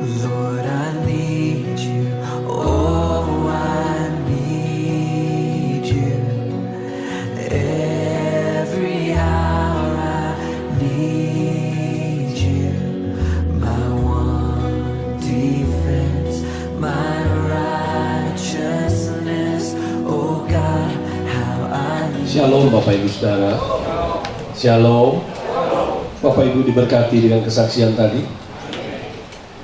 Lord, I need you. Oh, I need you. Every hour I need you. My one defense, my righteousness. Oh God, how I need you. Shalom Bapak Ibu Saudara. Shalom. Bapak Ibu diberkati dengan kesaksian tadi.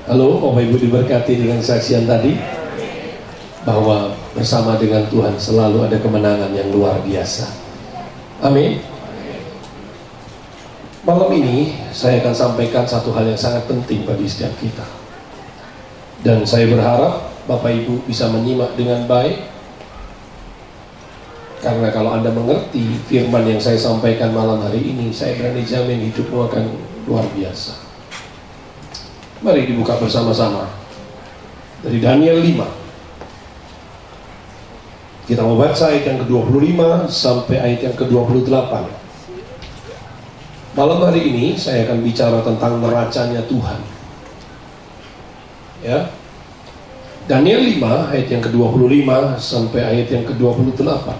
Halo, Bapak Ibu diberkati dengan kesaksian tadi, bahwa bersama dengan Tuhan selalu ada kemenangan yang luar biasa. Amin. Malam ini saya akan sampaikan satu hal yang sangat penting bagi setiap kita. Dan saya berharap Bapak Ibu bisa menyimak dengan baik, karena kalau Anda mengerti firman yang saya sampaikan malam hari ini, saya berani jamin hidupmu akan luar biasa. Mari dibuka bersama-sama dari Daniel 5. Kita mau baca ayat yang ke-25 sampai ayat yang ke-28. Malam hari ini saya akan bicara tentang neracanya Tuhan. Ya. Daniel 5 ayat yang ke-25 sampai ayat yang ke-28.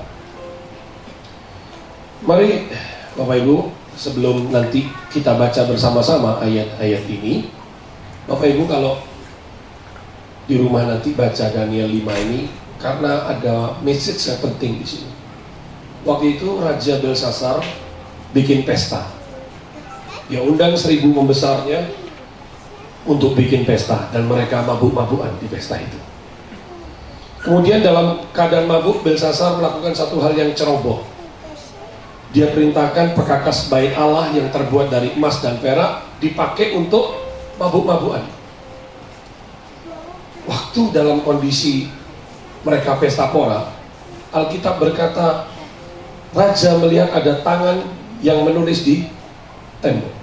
Mari Bapak Ibu, sebelum nanti kita baca bersama-sama ayat-ayat ini, Bapak Ibu kalau di rumah nanti baca Daniel 5 ini, karena ada message yang penting di sini. Waktu itu Raja Belsasar bikin pesta. Dia undang 1.000 membesarnya untuk bikin pesta, dan mereka mabuk-mabukan di pesta itu. Kemudian dalam keadaan mabuk, Belsasar melakukan satu hal yang ceroboh. Dia perintahkan perkakas bait Allah yang terbuat dari emas dan perak dipakai untuk mabuk-mabukan. Waktu dalam kondisi mereka pesta pora, Alkitab berkata Raja melihat ada tangan yang menulis di tembok.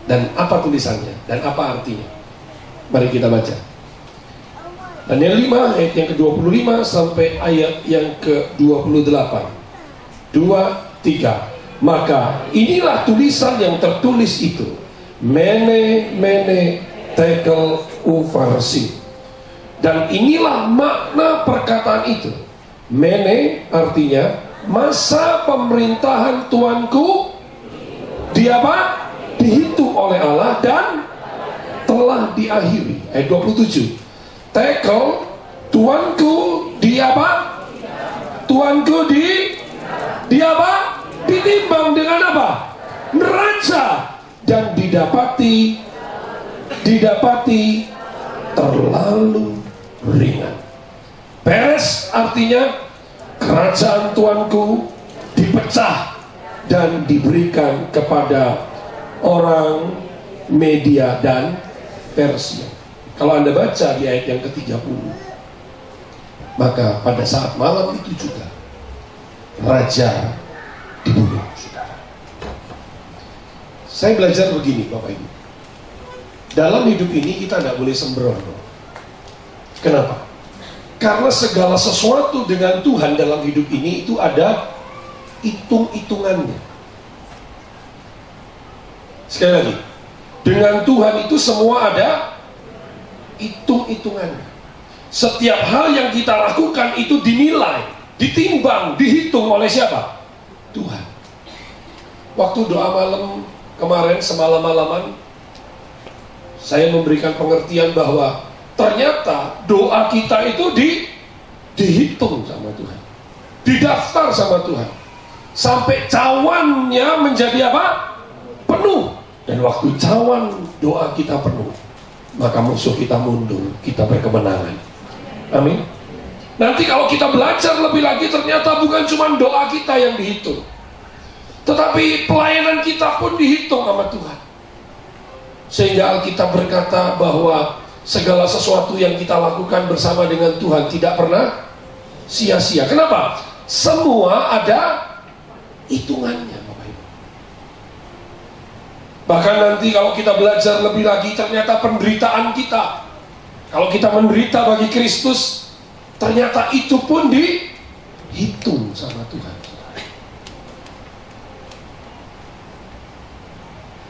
Dan apa tulisannya? Dan apa artinya? Mari kita baca Daniel 5 ayat yang ke-25 sampai ayat yang ke-28. 2, 3. Maka inilah tulisan yang tertulis itu. Mene, mene, tekel, ufarsi. Dan inilah makna perkataan itu. Mene artinya masa pemerintahan Tuanku dia apa? Dihitung oleh Allah dan telah diakhiri. Ayat 27. Tekel, Tuanku dia apa? Tuanku dia apa? Ditimbang dengan apa? Neraca, dan didapati terlalu ringan. Peres artinya kerajaan Tuanku dipecah dan diberikan kepada orang Media dan Persia. Kalau Anda baca di ayat yang ke-30, maka pada saat malam itu juga Raja dibunuh, saudara. Saya belajar begini Bapak Ibu, dalam hidup ini kita tidak boleh sembrono. Kenapa? Karena segala sesuatu dengan Tuhan dalam hidup ini itu ada hitung-hitungannya. Sekali lagi, dengan Tuhan itu semua ada hitung-hitungannya. Setiap hal yang kita lakukan itu dinilai, ditimbang, dihitung oleh siapa? Tuhan. Waktu doa malam kemarin, semalam-malaman, saya memberikan pengertian bahwa ternyata doa kita itu dihitung sama Tuhan, didaftar sama Tuhan, sampai cawannya menjadi apa? Penuh. Dan waktu cawan doa kita penuh, maka musuh kita mundur, kita berkemenangan. Amin. Nanti kalau kita belajar lebih lagi, ternyata bukan cuma doa kita yang dihitung, tetapi pelayanan kita pun dihitung sama Tuhan. Sehingga Alkitab berkata bahwa segala sesuatu yang kita lakukan bersama dengan Tuhan tidak pernah sia-sia. Kenapa? Semua ada hitungannya, Bapak Ibu. Bahkan nanti kalau kita belajar lebih lagi, ternyata penderitaan kita, kalau kita menderita bagi Kristus, ternyata itu pun dihitung sama Tuhan.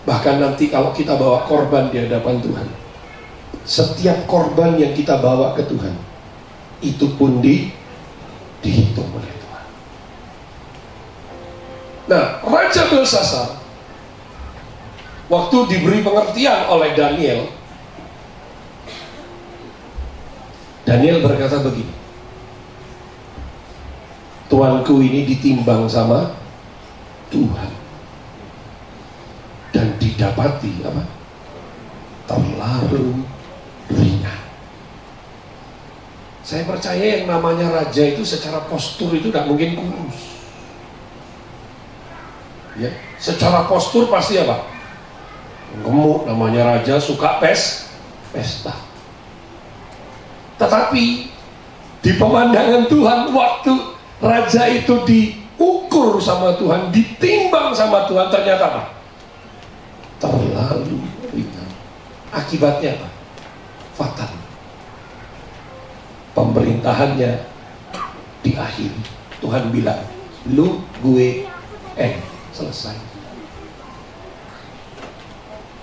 Bahkan nanti kalau kita bawa korban di hadapan Tuhan, setiap korban yang kita bawa ke Tuhan, itu pun dihitung oleh Tuhan. Nah, Raja Belsasar waktu diberi pengertian oleh Daniel, Daniel berkata begini, tuanku ini ditimbang sama Tuhan dan didapati apa? Terlalu ringan. Saya percaya yang namanya raja itu secara postur itu tidak mungkin kurus. Ya, secara postur pasti apa? Gemuk, namanya raja, suka pesta. Tetapi di pemandangan Tuhan, waktu raja itu diukur sama Tuhan, ditimbang sama Tuhan, ternyata apa? Terlalu ringan. Akibatnya apa? Fatal. Pemerintahannya diakhiri. Tuhan bilang, lu, gue, selesai.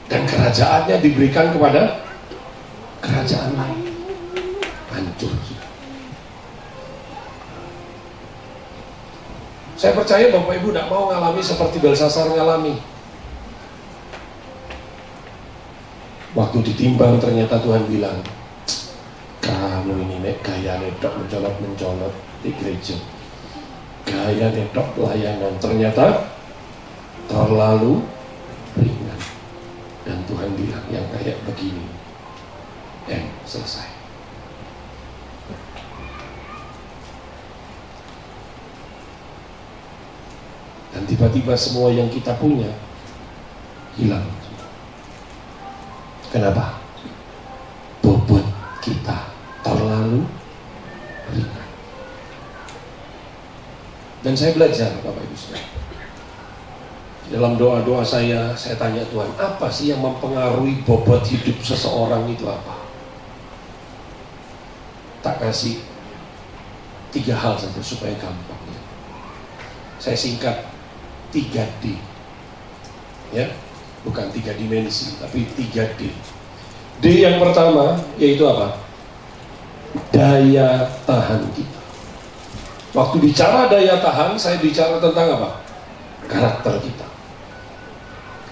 Dan kerajaannya diberikan kepada kerajaan lain. Hancur. Saya percaya Bapak Ibu tidak mau ngalami seperti Belsasar ngalami. Waktu ditimbang ternyata Tuhan bilang, kamu ini nek gaya nedok mencolot di gereja, gaya nedok pelayanan, ternyata terlalu ringan. Dan Tuhan bilang yang kayak begini, selesai. Dan tiba-tiba semua yang kita punya hilang. Kenapa? Bobot kita terlalu ringan. Dan saya belajar, Bapak Ibu Saudara, dalam doa-doa saya tanya Tuhan, apa sih yang mempengaruhi bobot hidup seseorang itu apa? Tak kasih 3 hal saja supaya gampang. Saya singkat 3D, ya, bukan 3 dimensi, tapi 3D. D yang pertama yaitu apa? Daya tahan kita. Waktu bicara daya tahan, saya bicara tentang apa? Karakter kita.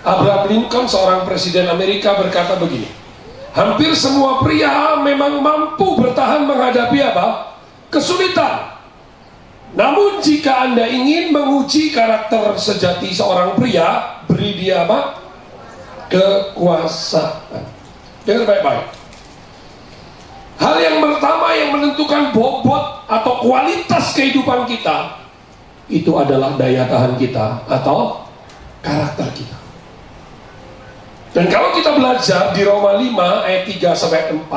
Abraham Lincoln, seorang presiden Amerika, berkata begini, hampir semua pria memang mampu bertahan menghadapi apa? Kesulitan. Namun jika Anda ingin menguji karakter sejati seorang pria, beri dia apa? Kekuasaan. Dengar baik-baik. Hal yang pertama yang menentukan bobot atau kualitas kehidupan kita, itu adalah daya tahan kita atau karakter kita. Dan kalau kita belajar di Roma 5 ayat 3-4,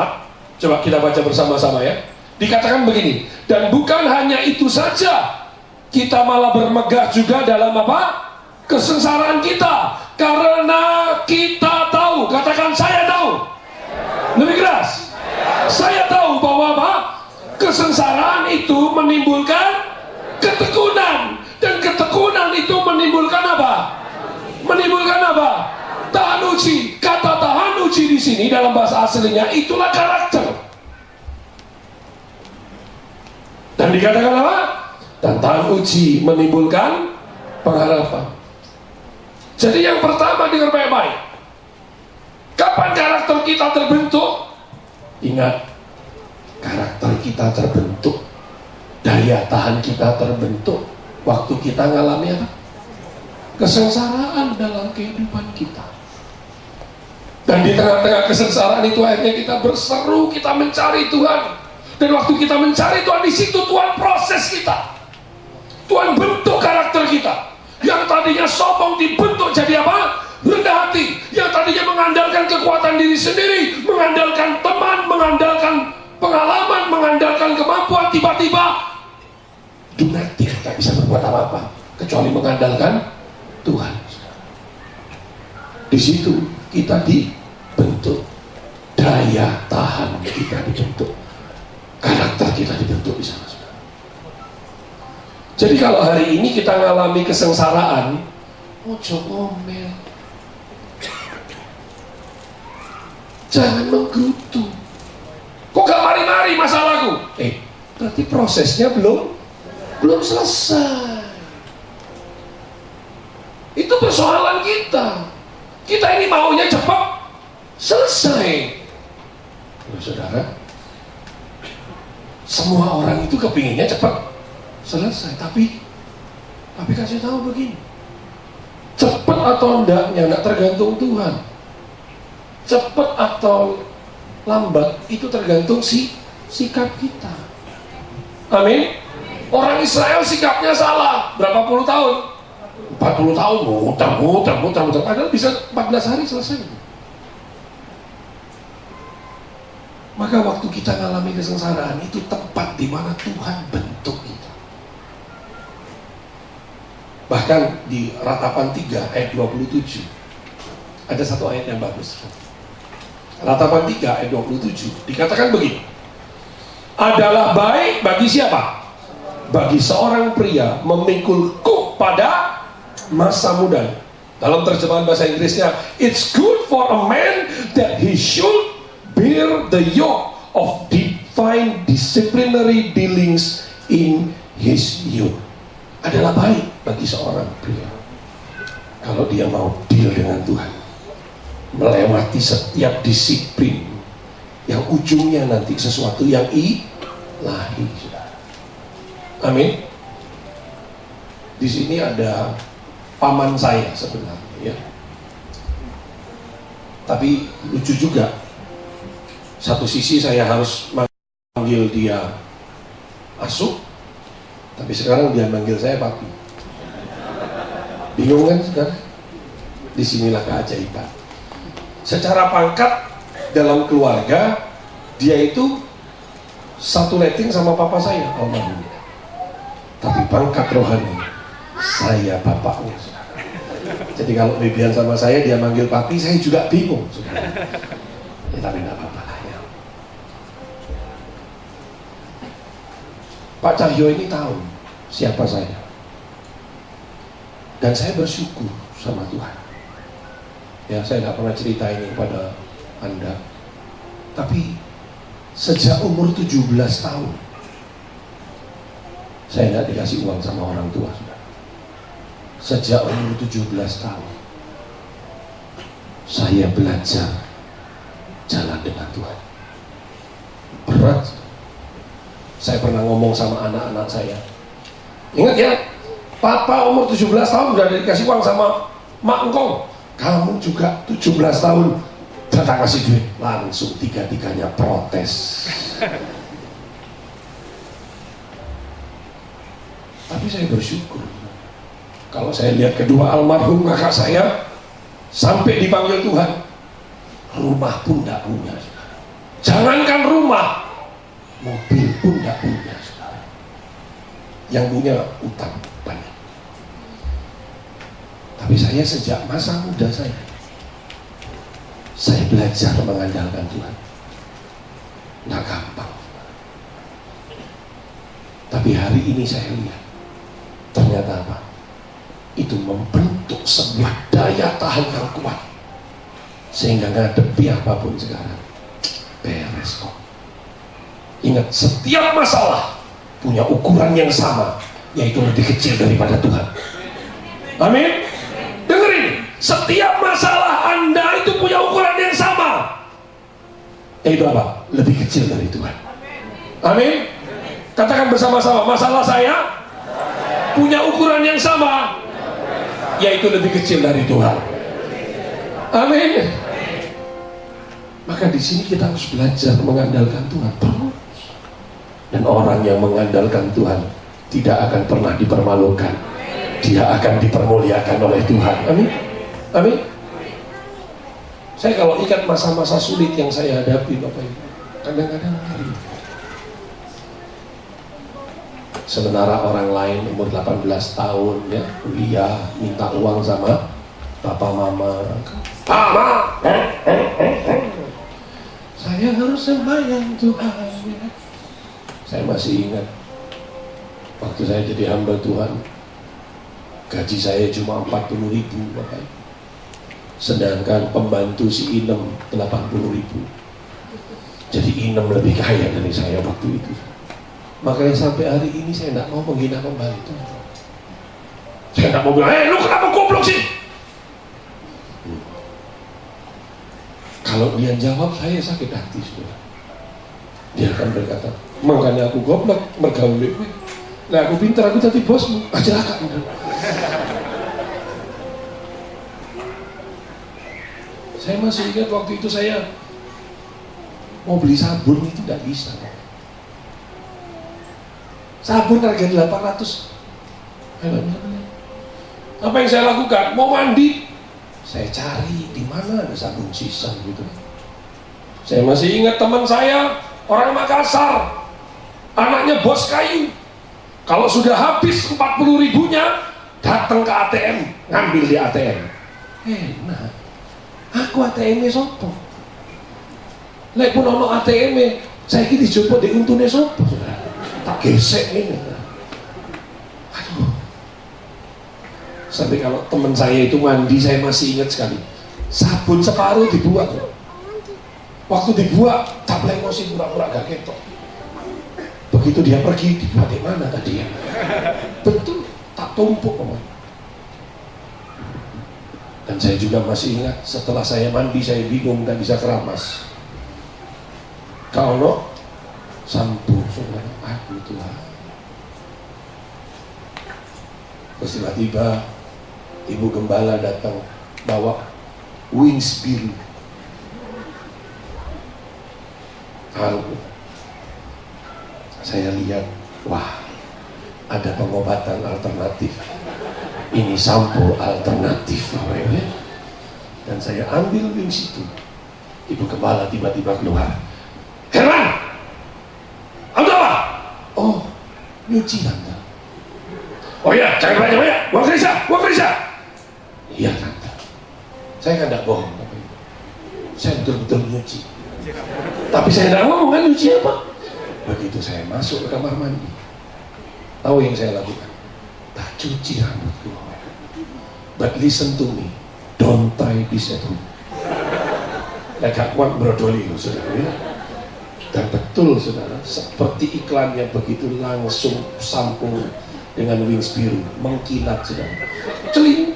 coba kita baca bersama-sama ya. Dikatakan begini, dan bukan hanya itu saja, kita malah bermegah juga dalam apa? Kesengsaraan kita. Karena kita tahu, katakan saya tahu. Lebih keras. Saya tahu bahwa apa? Kesengsaraan itu menimbulkan ketekunan. Dan ketekunan itu menimbulkan apa? Menimbulkan apa? Tahan uji. Kata tahan uji di sini dalam bahasa aslinya itulah karakter. Dan dikatakan apa? Dan tahan uji menimbulkan pengharapan. Jadi yang pertama dengar baik-baik. Kapan karakter kita terbentuk? Ingat, karakter kita terbentuk, daya tahan kita terbentuk waktu kita ngalami apa? Kesengsaraan dalam kehidupan kita. Dan di tengah-tengah kesengsaraan itu akhirnya kita berseru, kita mencari Tuhan. Dan waktu kita mencari Tuhan, di situ Tuhan proses kita. Tuhan bentuk karakter kita. Yang tadinya sombong dibentuk jadi apa? Rendah hati. Yang tadinya mengandalkan kekuatan diri sendiri, mengandalkan teman, mengandalkan pengalaman, mengandalkan kemampuan, tiba-tiba dunatik, tak bisa berbuat apa-apa kecuali mengandalkan Tuhan. Di situ kita dibentuk, daya tahan kita dibentuk, karakter kita dibentuk di sana. Jadi kalau hari ini kita mengalami kesengsaraan, ojo ngomel. Jangan menggerutu. Kok gak mari-mari masalahku? Berarti prosesnya belum selesai. Itu persoalan kita. Kita ini maunya cepat selesai. Saudara, semua orang itu kepinginnya cepat selesai, tapi kasih tahu begini, cepat atau enggaknya enggak tergantung Tuhan. Cepat atau lambat itu tergantung sikap kita. Amin. Orang Israel sikapnya salah. Berapa puluh tahun? 40 tahun muter. Padahal bisa 14 hari selesai. Maka waktu kita mengalami kesengsaraan itu tempat di mana Tuhan bentuk kita. Bahkan di Ratapan 3 ayat 27 ada satu ayat yang bagus. Ratapan 3 ayat 27 dikatakan begini, adalah baik bagi siapa? Bagi seorang pria memikul kuk pada masa muda. Dalam terjemahan bahasa Inggrisnya, it's good for a man that he should bear the yoke of divine disciplinary dealings in his youth. Adalah baik bagi seorang pria kalau dia mau deal dengan Tuhan, melewati setiap disiplin yang ujungnya nanti sesuatu yang ilahi. Amin. Di sini ada paman saya sebenarnya, ya. Tapi lucu juga. Satu sisi saya harus manggil dia asuh, tapi sekarang dia manggil saya papi. Bingung kan sekarang? Disinilah keajaiban. Secara pangkat dalam keluarga dia itu satu rating sama papa saya, almarhum. Tapi pangkat rohani saya bapaknya. Jadi kalau Bibian sama saya dia manggil papi, saya juga bingung. Ya, tapi nggak apa-apa lah ya. Pak Cahyo ini tahu siapa saya, dan saya bersyukur sama Tuhan. Ya, saya nggak pernah cerita ini kepada Anda, tapi sejak umur 17 tahun saya nggak dikasih uang sama orang tua. Sejak umur 17 tahun saya belajar jalan dengan Tuhan. Berat. Saya pernah ngomong sama anak-anak saya, ingat ya, papa umur 17 tahun udah dikasih uang sama mak engkau, kamu juga 17 tahun datang kasih duit. Langsung tiga-tiganya protes. Tapi saya bersyukur kalau saya lihat kedua almarhum kakak saya sampai dipanggil Tuhan, rumah pun tidak punya. Jangankan rumah, mobil pun tidak punya. Yang punya utang banyak. Tapi saya sejak masa muda saya belajar mengandalkan Tuhan. Nggak gampang. Tapi hari ini saya lihat ternyata apa? Itu membentuk sebuah daya tahan yang kuat, sehingga ngadepi apapun sekarang beres kok. Ingat, setiap masalah punya ukuran yang sama, yaitu lebih kecil daripada Tuhan. Amin. Dengar ini, setiap masalah Anda itu punya ukuran yang sama, yaitu apa? Lebih kecil dari Tuhan. Amin. Katakan bersama-sama, masalah saya punya ukuran yang sama, yaitu lebih kecil dari Tuhan. Amin. Maka di sini kita harus belajar mengandalkan Tuhan terus. Dan orang yang mengandalkan Tuhan tidak akan pernah dipermalukan. Dia akan dipermuliakan oleh Tuhan. Amin. Amin. Saya kalau ingat masa-masa sulit yang saya hadapi, Bapak Ibu, kadang-kadang ngeri. Sementara orang lain umur 18 tahun ya, kuliah, minta uang sama papa mama. Mama, saya harus sembahyang Tuhan. Saya masih ingat waktu saya jadi hamba Tuhan, gaji saya cuma 40.000, Bapak. Sedangkan pembantu si Inem 80.000. Jadi Inem lebih kaya dari saya waktu itu. Makanya sampai hari ini saya tidak mau menghina pembantu. Saya tidak mau bilang, lu kenapa goblok sih? Kalau dia jawab, saya sakit hati sudah. Dia akan berkata, makanya aku goblok, bergaul gue. Nah aku pintar, aku jadi bosmu. Celaka. Saya masih ingat waktu itu saya mau beli sabun itu tidak bisa. Sabun harganya 800. Apa yang saya lakukan? Mau mandi, saya cari di mana ada sabun sisa gitu. Saya masih ingat teman saya orang Makassar, anaknya bos kayu. Kalau sudah habis 40.000-nya, datang ke ATM, ngambil di ATM. Enak. Aku ATM-nya sopo. Lek pun ono ATM-nya, saya kira dijopot di untune sopo. Tak gesek ini. Aduh. Sampai kalau teman saya itu mandi, saya masih ingat sekali. Sabun separuh dibuat. Waktu dibuat, tak lengosin pura-pura gak ketok. Begitu dia pergi, dibuat di mana tadi ya? Betul, tak tumpuk teman. Dan saya juga masih ingat, setelah saya mandi, saya bingung, tak bisa keramas. Kalau sampo, saudara, aku Tuhan. Terus tiba-tiba ibu gembala datang bawa wings biru. Saya lihat, wah, ada pengobatan alternatif. Ini sampo alternatif. Dan saya ambil wings itu. Ibu gembala tiba-tiba keluar. Herman! Anda apa? Oh, nyuci Tante. Oh iya, jangan banyak-banyak. Uang gereja. Iya Tante. Saya kan tidak bohong. Saya betul-betul nyuci. Tapi saya tidak ngomong kan nyuci apa. Begitu saya masuk ke kamar mandi, tahu yang saya lakukan? Tak cuci rambutku. But listen to me, don't try this at home. Gak kuat brodoli loh saudara ya. Dan betul saudara, seperti iklan yang begitu langsung sampo dengan wings biru mengkilat saudara. Celing.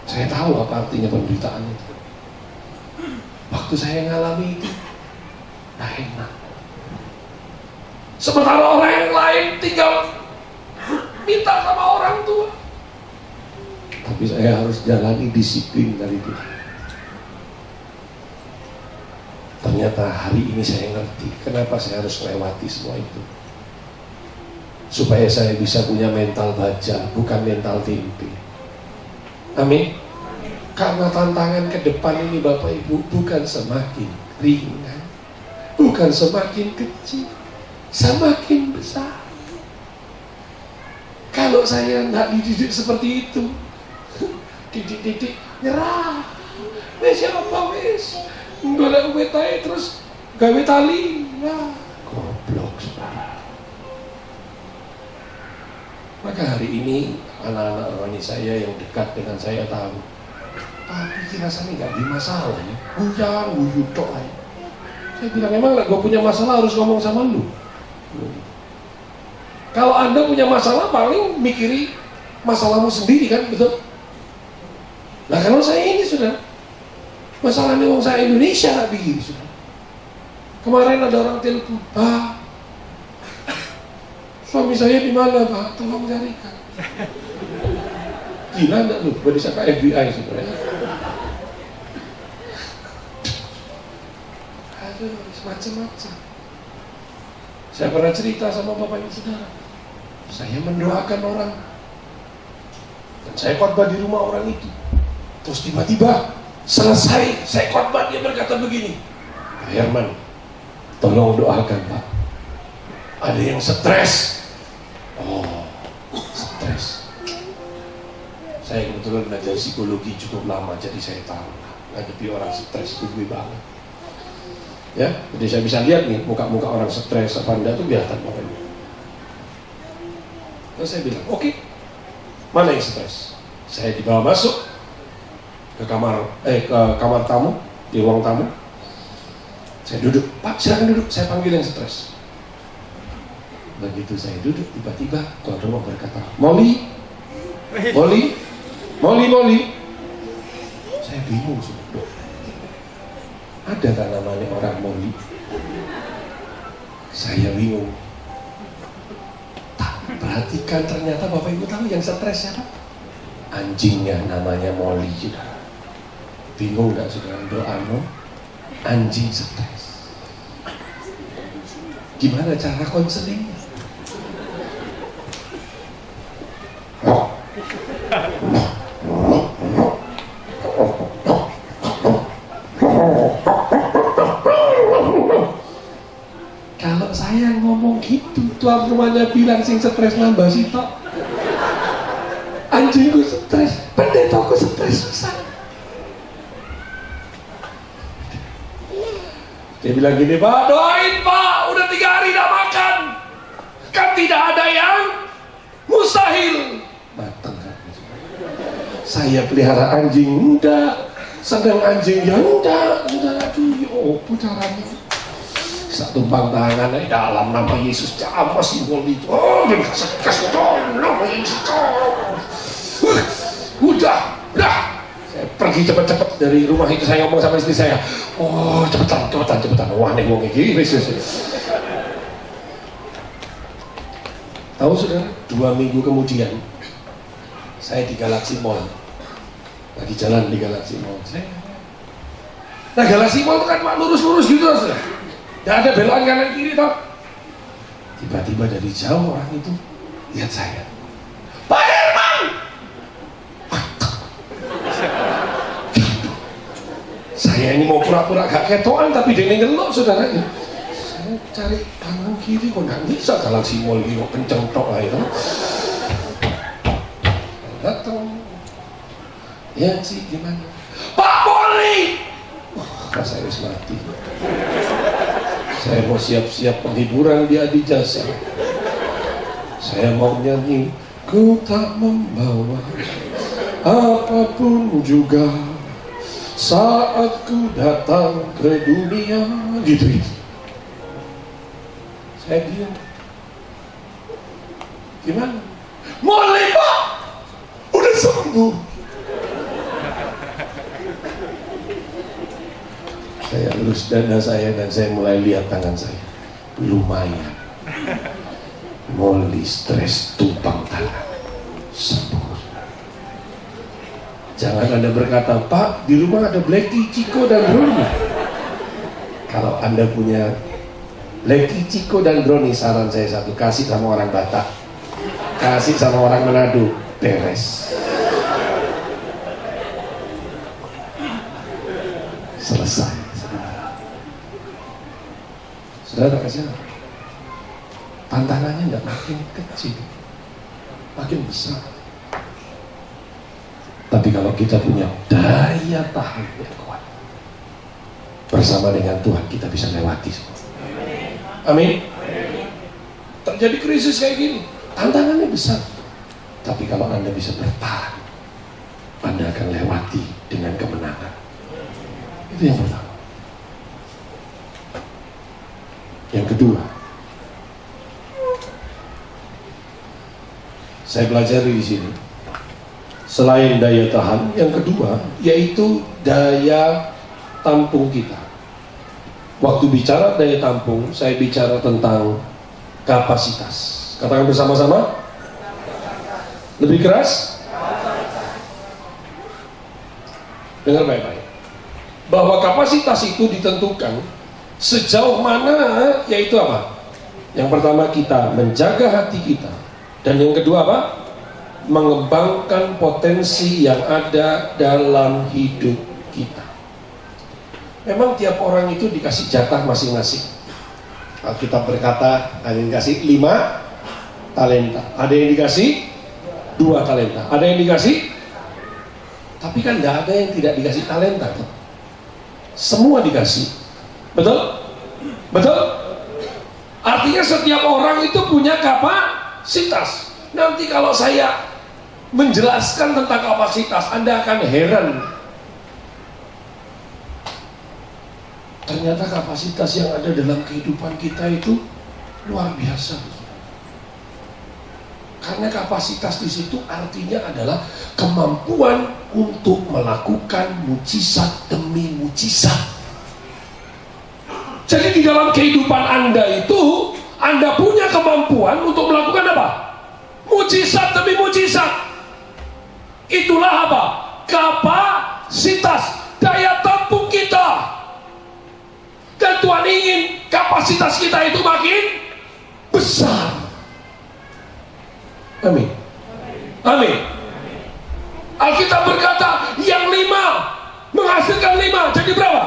Saya tahu apa artinya penderitaan itu. Waktu saya ngalami itu, nah enak. Sementara orang yang lain tinggal minta sama orang tua. Tapi saya harus jalani disiplin dari Tuhan. Ternyata hari ini saya ngerti kenapa saya harus melewati semua itu. Supaya saya bisa punya mental baja, bukan mental tempe. Amin. Karena tantangan ke depan ini Bapak Ibu bukan semakin ringan, bukan semakin kecil, semakin besar. Kalau saya tidak dididik seperti itu, didik nyerah. Wes apa wes? Golek wetahe terus gawe tali. Nah, goblok saudara. Maka hari ini anak-anak rohani saya yang dekat dengan saya tahu, tapi rasanya nggak ada masalah ya. Guyu tok aja. Saya bilang emang lah, gue punya masalah harus ngomong sama lu. Kalau Anda punya masalah paling mikiri masalahmu sendiri kan, betul? Nah kalau saya ini sudah masalahnya orang saya Indonesia nggak begini sudah. Kemarin ada orang telepon, Pak, suami saya di mana Pak? Tolong carikan. Gila enggak lu? Berdisangka FBI sebenarnya. Aduh, macam-macam. Saya pernah cerita sama Bapak Ibu Saudara. Saya mendoakan orang. Dan saya khotbah di rumah orang itu. Terus tiba-tiba selesai saya khotbah, dia berkata begini, Pak Herman, tolong doakan Pak. Ada yang stres. Oh, stres. Saya kebetulan belajar psikologi cukup lama, jadi saya tahu ngadepi orang stres itu gue banget. Ya, jadi saya bisa lihat nih muka-muka orang stres apa enggak tuh kelihatan pokoknya. Terus saya bilang, oke, mana yang stres? Saya dibawa masuk, ke kamar tamu, di ruang tamu. Saya duduk, Pak silakan duduk, saya panggil yang stres. Begitu saya duduk, tiba-tiba tuan rumah berkata, Molly. Saya bingung sudah. Ada tak namanya orang Molly? Saya bingung. Tak perhatikan, ternyata Bapak Ibu tahu yang stres siapa? Anjingnya namanya Molly juga. Bingung gak saudara? Doa no? Anjing stres. Gimana cara konselingnya? Kalau saya ngomong gitu, tuan rumahnya bilang sing stres nambah sih tok. Anjingku stres, pendetaku stres susah. Dia bilang gini, Pak, doain Pak, udah 3 hari tidak makan. Kan tidak ada yang mustahil. Mateng kan? Saya pelihara anjing, enggak. Sedang anjing, ya enggak. Aduh, apa caranya? Satu tumpang tangan dalam nama Yesus, apa simbol itu? Oh, dia kasih nama Yesus. Udah. Saya pergi cepat-cepat dari rumah itu. Saya ngomong sama istri saya, oh cepetan. Wah, nih ngomong gini, Yesus. Tahu saudara, 2 minggu kemudian saya di Galaxy Mall, lagi jalan di Galaxy Mall. Nah, Galaxy Mall itu kan lurus-lurus gitu, saudara. Tidak ada belokan kanan kiri toh. Tiba-tiba dari jauh orang itu lihat saya, Pak Herman. Saya ini mau pura-pura gak ketoan, tapi dia ngelok saudara. Saya cari kanan kiri kok nggak bisa. Galaxy Mall ini kok kenceng tok lah itu. Datang, ya sih gimana? Pak Poli. Wah, saya harus mati. Saya mau siap-siap penghiburan di Adi Jasa. Saya mau nyanyi, ku tak membawa apapun juga saat ku datang ke dunia, gitu. Saya diam. Gimana? Mulai Pak, udah sembuh. Saya lurus dada saya dan saya mulai lihat tangan saya. Lumayan. Molly stres tumpang tangan. Sembuh. Jangan Anda berkata, Pak, di rumah ada Blacky, Ciko, dan Brony. Kalau Anda punya Blacky, Ciko, dan Brony, saran saya satu, kasih sama orang Batak. Kasih sama orang Manado. Beres. Selesai. Saudara kasih apa? Tantangannya tidak makin kecil, makin besar. Tapi kalau kita punya daya tahan yang kuat, bersama dengan Tuhan kita bisa lewati semua. Amin. Terjadi krisis kayak gini, tantangannya besar. Tapi kalau Anda bisa bertahan, Anda akan lewati dengan kemenangan. Itu yang pertama. Yang kedua, saya pelajari di sini, selain daya tahan, yang kedua yaitu daya tampung kita. Waktu bicara daya tampung, saya bicara tentang kapasitas. Katakan bersama-sama. Lebih keras. Dengar baik-baik. Bahwa kapasitas itu ditentukan sejauh mana, yaitu apa? Yang pertama kita menjaga hati kita, dan yang kedua apa? Mengembangkan potensi yang ada dalam hidup kita. Memang tiap orang itu dikasih jatah masing-masing. Alkitab berkata ada yang dikasih 5 talenta, ada yang dikasih 2 talenta, ada yang dikasih, tapi kan tidak ada yang tidak dikasih talenta. Semua dikasih. Betul? Betul? Artinya setiap orang itu punya kapasitas. Nanti kalau saya menjelaskan tentang kapasitas, Anda akan heran Ternyata kapasitas yang ada dalam kehidupan kita itu luar biasa. Karena kapasitas di situ artinya adalah kemampuan untuk melakukan mujizat demi mujizat. Jadi di dalam kehidupan Anda itu, Anda punya kemampuan untuk melakukan apa? Mujizat demi mujizat. Itulah apa? Kapasitas, daya tampung kita. Dan Tuhan ingin kapasitas kita itu makin besar. Amin. Amin. Alkitab berkata, yang 5 menghasilkan 5, jadi berapa?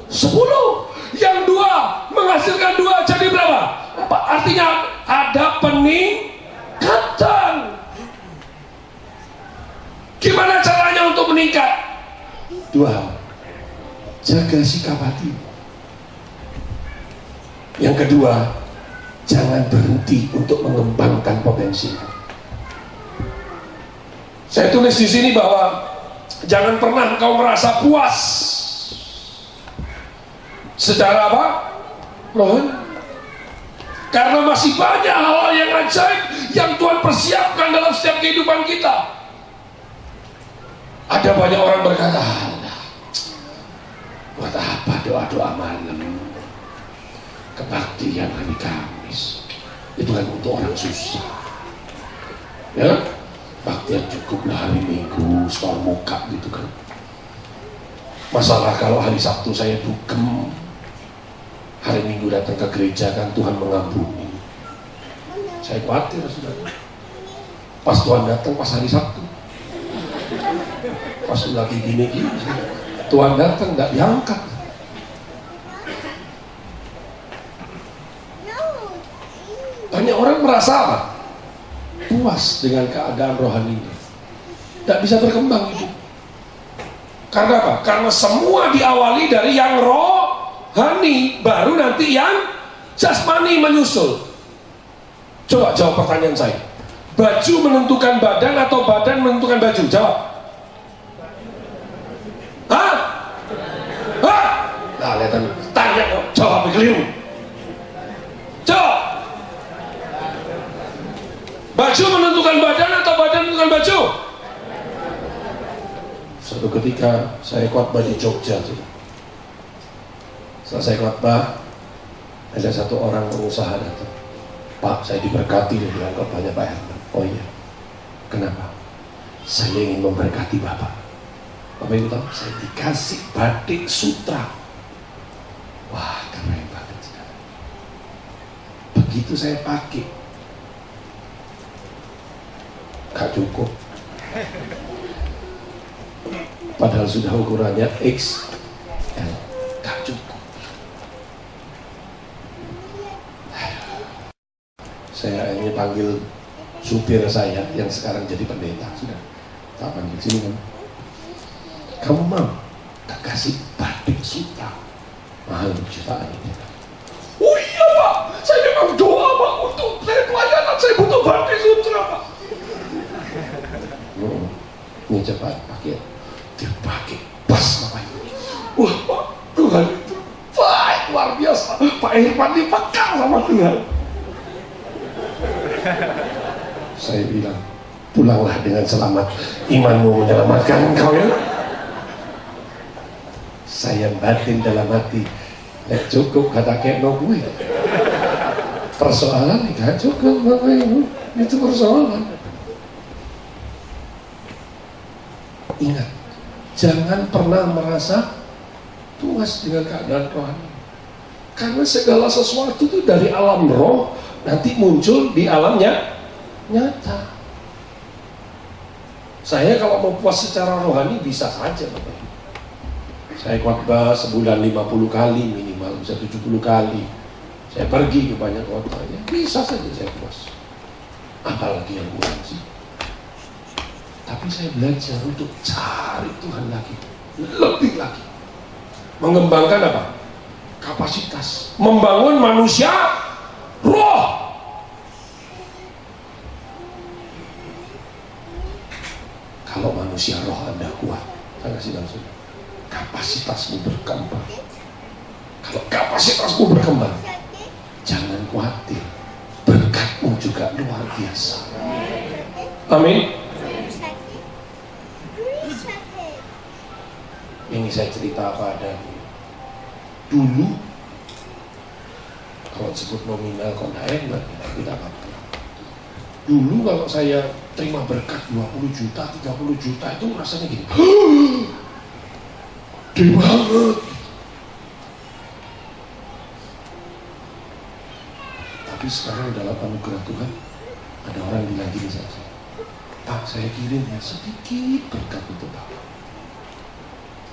10. Yang 2 menghasilkan 2, jadi berapa? Artinya ada peningkatan. Gimana caranya untuk meningkat? 2 hal. Jaga sikap hati. Yang kedua, jangan berhenti untuk mengembangkan potensi. Saya tulis di sini bahwa jangan pernah engkau merasa puas secara apa? Rohani. Karena masih banyak hal-hal yang ajaib yang Tuhan persiapkan dalam setiap kehidupan kita. Ada banyak orang berkata, buat apa doa-doa malam, kebaktian hari Kamis, itu kan untuk orang susah. Ya, baktian cukuplah hari Minggu, soal muka gitu kan. Masalah kalau hari Sabtu saya dugem, hari Minggu datang ke gereja kan Tuhan mengampuni. Saya khawatir saudara. Pas Tuhan datang pas hari Sabtu, pas lagi gini-gini, Tuhan datang nggak diangkat. Banyak orang merasa apa? Puas dengan keadaan rohaninya, tidak bisa berkembang hidup. Karena apa? Karena semua diawali dari yang rohani, baru nanti yang jasmani menyusul. Coba jawab pertanyaan saya. Baju menentukan badan atau badan menentukan baju? Jawab. Hah? Hah? Nah, lihat tanya kok, jawab keliru. Jawab. Baju menentukan badan atau badan menentukan baju? Suatu ketika saya khotbah di Jogja. Setelah saya khotbah, ada satu orang pengusaha datang. Pak, saya diberkati dengan khotbahnya Pak Herman. Oh iya, kenapa? Saya ingin memberkati Bapak. Bapak Ibu tahu, saya dikasih batik sutra. Wah, keren banget. Begitu saya pakai, gak cukup. Padahal sudah ukurannya XL, gak cukup. Saya akhirnya panggil supir saya yang sekarang jadi pendeta. Sudah, tak panggil sini kan. Kamu mau tak kasih batik sutra mahal jutaan ini? Oh iya Pak, saya memang doa Pak untuk saya pelayanan, saya butuh batik sutra Pak. Ini cepat pakai, dipakai pas Bapak Ibu. Wah Pak, Tuhan itu baik, luar biasa. Pak Irfan dipegang sama Tuhan. Saya bilang, pulanglah dengan selamat, imanmu menyelamatkan engkau ya. Saya batin dalam hati, gak cukup kata kayak no gue. Persoalan gak cukup Bapak Ibu, itu persoalan. Ingat, jangan pernah merasa puas dengan keadaan rohani. Karena segala sesuatu itu dari alam roh nanti muncul di alamnya nyata. Saya kalau mau puas secara rohani bisa saja Bapak Ibu. Saya khotbah sebulan 50 kali minimal, bisa 70 kali. Saya pergi ke banyak kota, ya bisa saja saya puas. Apalagi yang kurang sih. Tapi saya belajar untuk cari Tuhan lagi, lebih lagi. Mengembangkan apa? Kapasitas. Membangun manusia roh. Kalau manusia roh Anda kuat, saya kasih langsung, kapasitasmu berkembang. Kalau kapasitasmu berkembang, jangan khawatir, berkatmu juga luar biasa. Amin. Ini saya cerita apa adanya. Dulu, kalau disebut nominal kok tidak enak, tidak apa-apa. Dulu kalau saya terima berkat 20 juta, 30 juta itu rasanya gini, gede banget. Tapi sekarang dalam anugerah Tuhan, ada orang bilang gini sama saya, Pak, saya kirim ya sedikit berkat untuk Bapak.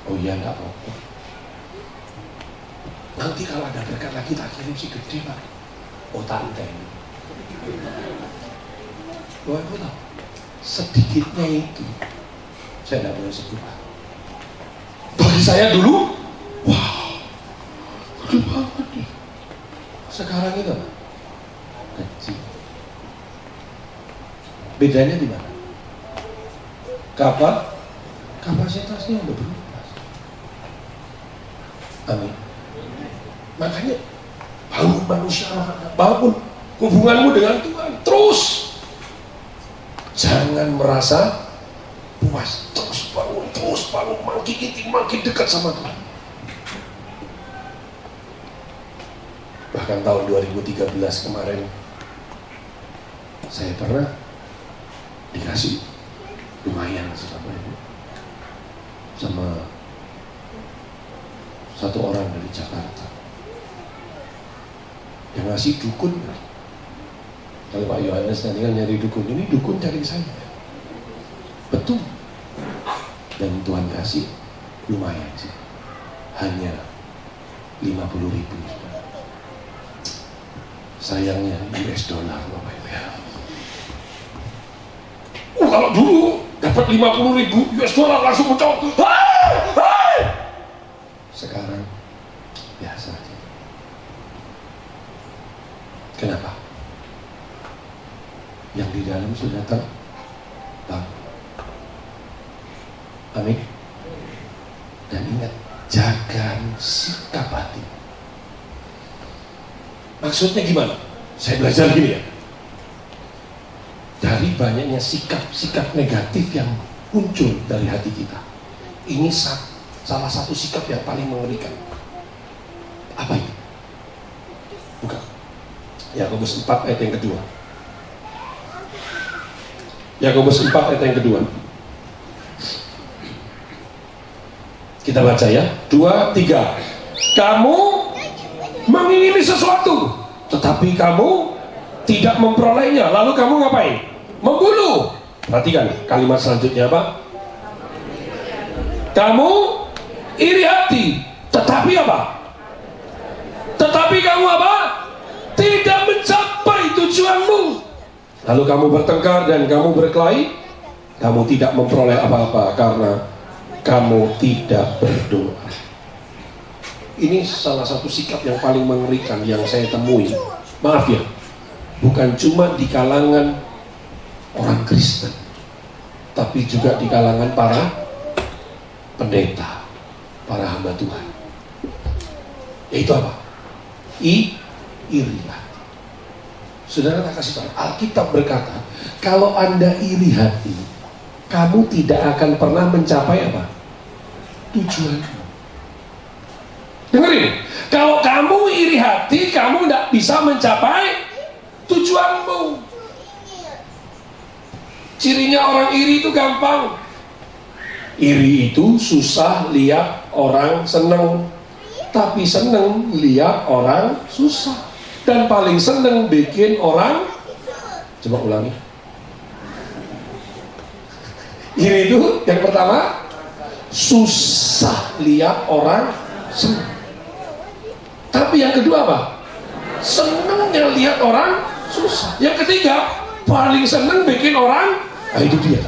Oh iya, enggak apa-apa. Nanti kalau ada berkat lagi tak kirim si gede, Pak. Oh, tak enteng. Loh, aku tahu. Sedikitnya itu saya tidak boleh sebut. Bagi saya dulu, wow, gede banget nih. Sekarang itu apa? Kecil. Bedanya di mana? Kapasitasnya udah berubah. Amin. Makanya bangun manusia, bangun hubunganmu dengan Tuhan. Terus jangan merasa puas. Terus bangun, makin dekat sama Tuhan. Bahkan tahun 2013 kemarin saya pernah dikasih lumayan sama satu orang dari Jakarta yang ngasih dukun. Kalau Pak Yohanes nanti kan nyari dukun, ini dukun cari saya. Betul. Dan Tuhan kasih lumayan sih, hanya 50.000. Sayangnya US dollar Bapak Ibu ya. Kalau dulu dapat 50.000 US dollar langsung mencolok. Sekarang biasa aja. Kenapa? Yang di dalam sudah terbang. Amin. Dan ingat, jaga sikap hati. Maksudnya gimana? Saya belajar gini ya. Dari banyaknya sikap-sikap negatif yang muncul dari hati kita, ini salah satu sikap yang paling mengerikan. Apa itu? Bukan. Yakobus 4 ayat yang kedua. Yakobus 4 ayat yang kedua. Kita baca ya. 2, 3. Kamu mengingini sesuatu, tetapi kamu tidak memperolehnya. Lalu kamu ngapain? Membunuh. Perhatikan kalimat selanjutnya apa? Kamu iri hati, tetapi apa? Tetapi kamu apa? Tidak mencapai tujuanmu. Lalu kamu bertengkar dan kamu berkelahi. Kamu tidak memperoleh apa-apa karena kamu tidak berdoa. Ini salah satu sikap yang paling mengerikan yang saya temui. Maaf ya, bukan cuma di kalangan orang Kristen, tapi juga di kalangan para pendeta, para hamba Tuhan. Yaitu apa? Iri hati. Saudara tak kasih tahu, Alkitab berkata, kalau Anda iri hati, kamu tidak akan pernah mencapai apa? Tujuanmu. Dengerin, kalau kamu iri hati, kamu tidak bisa mencapai tujuanmu. Cirinya orang iri itu gampang. Iri itu susah lihat orang seneng, tapi seneng lihat orang susah. Dan paling seneng bikin orang, coba ulangi. Iri itu yang pertama, susah lihat orang seneng. Tapi yang kedua apa? Senengnya lihat orang susah. Yang ketiga, paling seneng bikin orang, itu dia.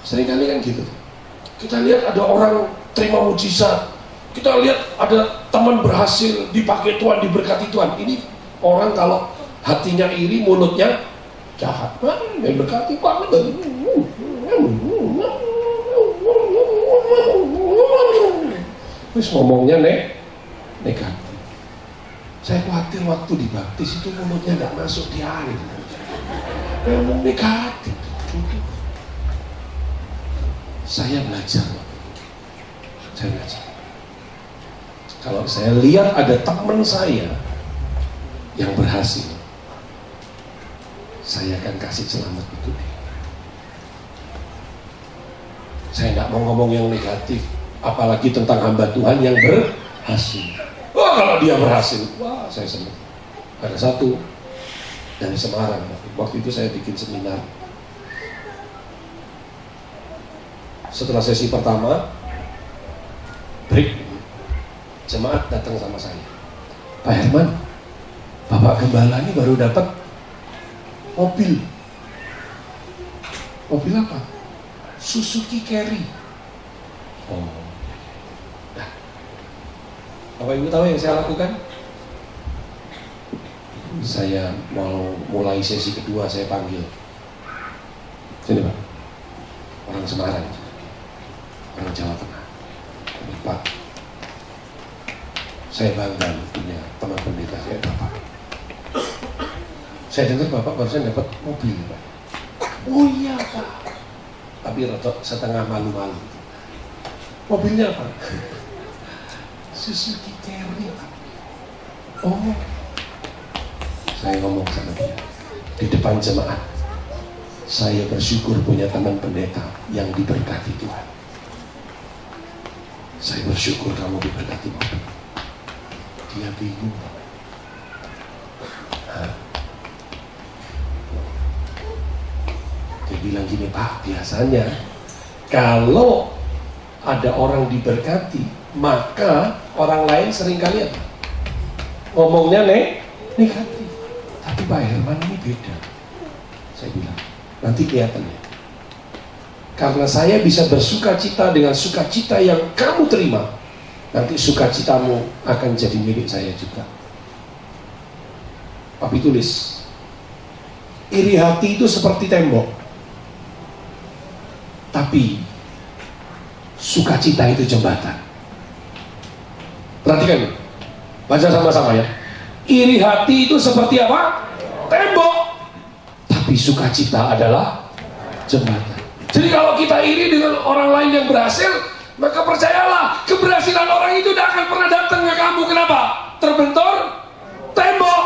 Seringkali kan gitu. Kita lihat ada orang terima mujizat, kita lihat ada teman berhasil dipakai Tuhan, diberkati Tuhan. Ini orang kalau hatinya iri, mulutnya jahat. Yang berkati banget. Terus ngomongnya negatif. Saya khawatir waktu dibaptis itu mulutnya nggak masuk di air. Ngomong negatif. Saya belajar. Kalau saya lihat ada teman saya yang berhasil, saya akan kasih selamat itu. Saya nggak mau ngomong yang negatif, apalagi tentang hamba Tuhan yang berhasil. Wah, kalau dia berhasil, wah saya senang. Ada satu dari Semarang, waktu itu saya bikin seminar. Setelah sesi pertama, break. Jemaat datang sama saya, Pak Herman, Bapak Gembala ini baru dapat mobil. Mobil apa? Suzuki Carry. Oh, nah, Bapak Ibu tahu yang saya lakukan? Saya mau mulai sesi kedua, saya panggil, sini Pak, orang Semarang, orang Jawa Tengah, Pak, saya bangga punya teman pendeta kayak Bapak. Saya dengar Bapak barusan dapat mobil, Pak. Oh iya Pak. Tapi rotok setengah malu-malu. Mobilnya apa? Suzuki Carry, Pak. Oh. Saya ngomong sama dia di depan jemaat. Saya bersyukur punya teman pendeta yang diberkati Tuhan. Saya bersyukur kamu diberkati mobil. Dia bingung. Dia bilang gini, Pak, biasanya kalau ada orang diberkati, maka orang lain seringkali apa? Ngomongnya negatif. Tapi Pak Herman ini beda. Saya bilang, nanti kelihatannya. Karena saya bisa bersuka cita dengan sukacita yang kamu terima, nanti sukacitamu akan jadi milik saya juga. Papi tulis, iri hati itu seperti tembok, tapi sukacita itu jembatan. Perhatikan nih, baca sama-sama ya. Iri hati itu seperti apa? Tembok, tapi sukacita adalah jembatan. Jadi kalau kita iri dengan orang lain yang berhasil, maka percayalah, keberhasilan orang itu tidak akan pernah datang ke kamu. Kenapa? Terbentur tembok.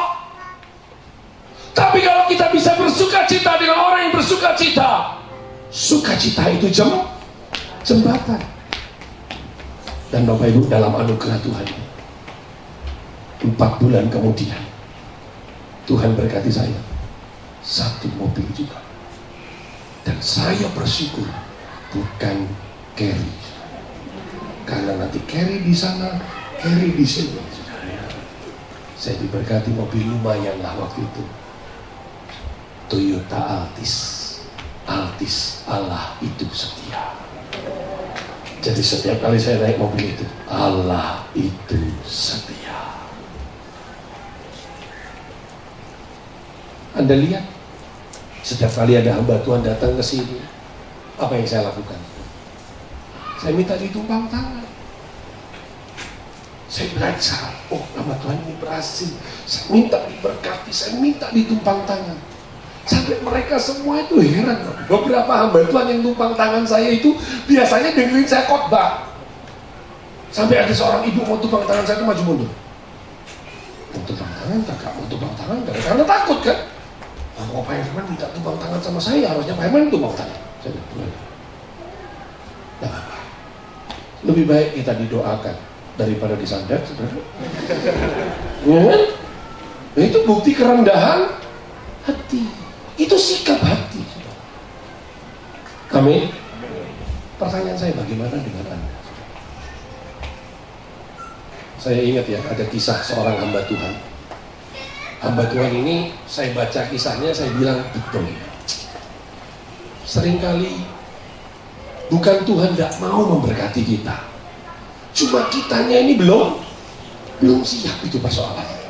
Tapi kalau kita bisa bersuka cita dengan orang yang bersuka cita, sukacita itu jembatan. Dan Bapak Ibu, dalam anugerah Tuhan, 4 bulan kemudian Tuhan berkati saya 1 mobil juga. Dan saya bersyukur bukan Carry, karena nanti Carry di sana, Carry di sini. Saya diberkati mobil lumayan lah waktu itu, Toyota Altis. Allah itu setia. Jadi setiap kali saya naik mobil itu, Allah itu setia. Anda lihat, setiap kali ada hamba Tuhan datang ke sini, apa yang saya lakukan? Saya minta ditumpang tangan. Saya belajar, oh hamba Tuhan ini berhasil, saya minta diberkati, saya minta ditumpang tangan. Sampai mereka semua itu heran. Beberapa hamba Tuhan yang tumpang tangan saya itu biasanya dengerin saya khotbah. Sampai ada seorang ibu mau tumpang tangan saya itu maju mundur. Mau tumpang tangan kakak, mau tumpang tangan kakak, karena takut kan. Kalau Pak Herman minta tumpang tangan sama saya, harusnya Pak Herman tumpang tangan. Saya bilang, nah, apa? Lebih baik kita didoakan daripada disandat, saudara. Ya kan? Nah, itu bukti kerendahan hati. Itu sikap hati. Amin. Pertanyaan saya, bagaimana dengan Anda? Saya ingat ya, ada kisah seorang hamba Tuhan. Hamba Tuhan ini, saya baca kisahnya, saya bilang betul. Seringkali bukan Tuhan tidak mau memberkati kita, cuma kitanya ini belum siap, itu persoalan.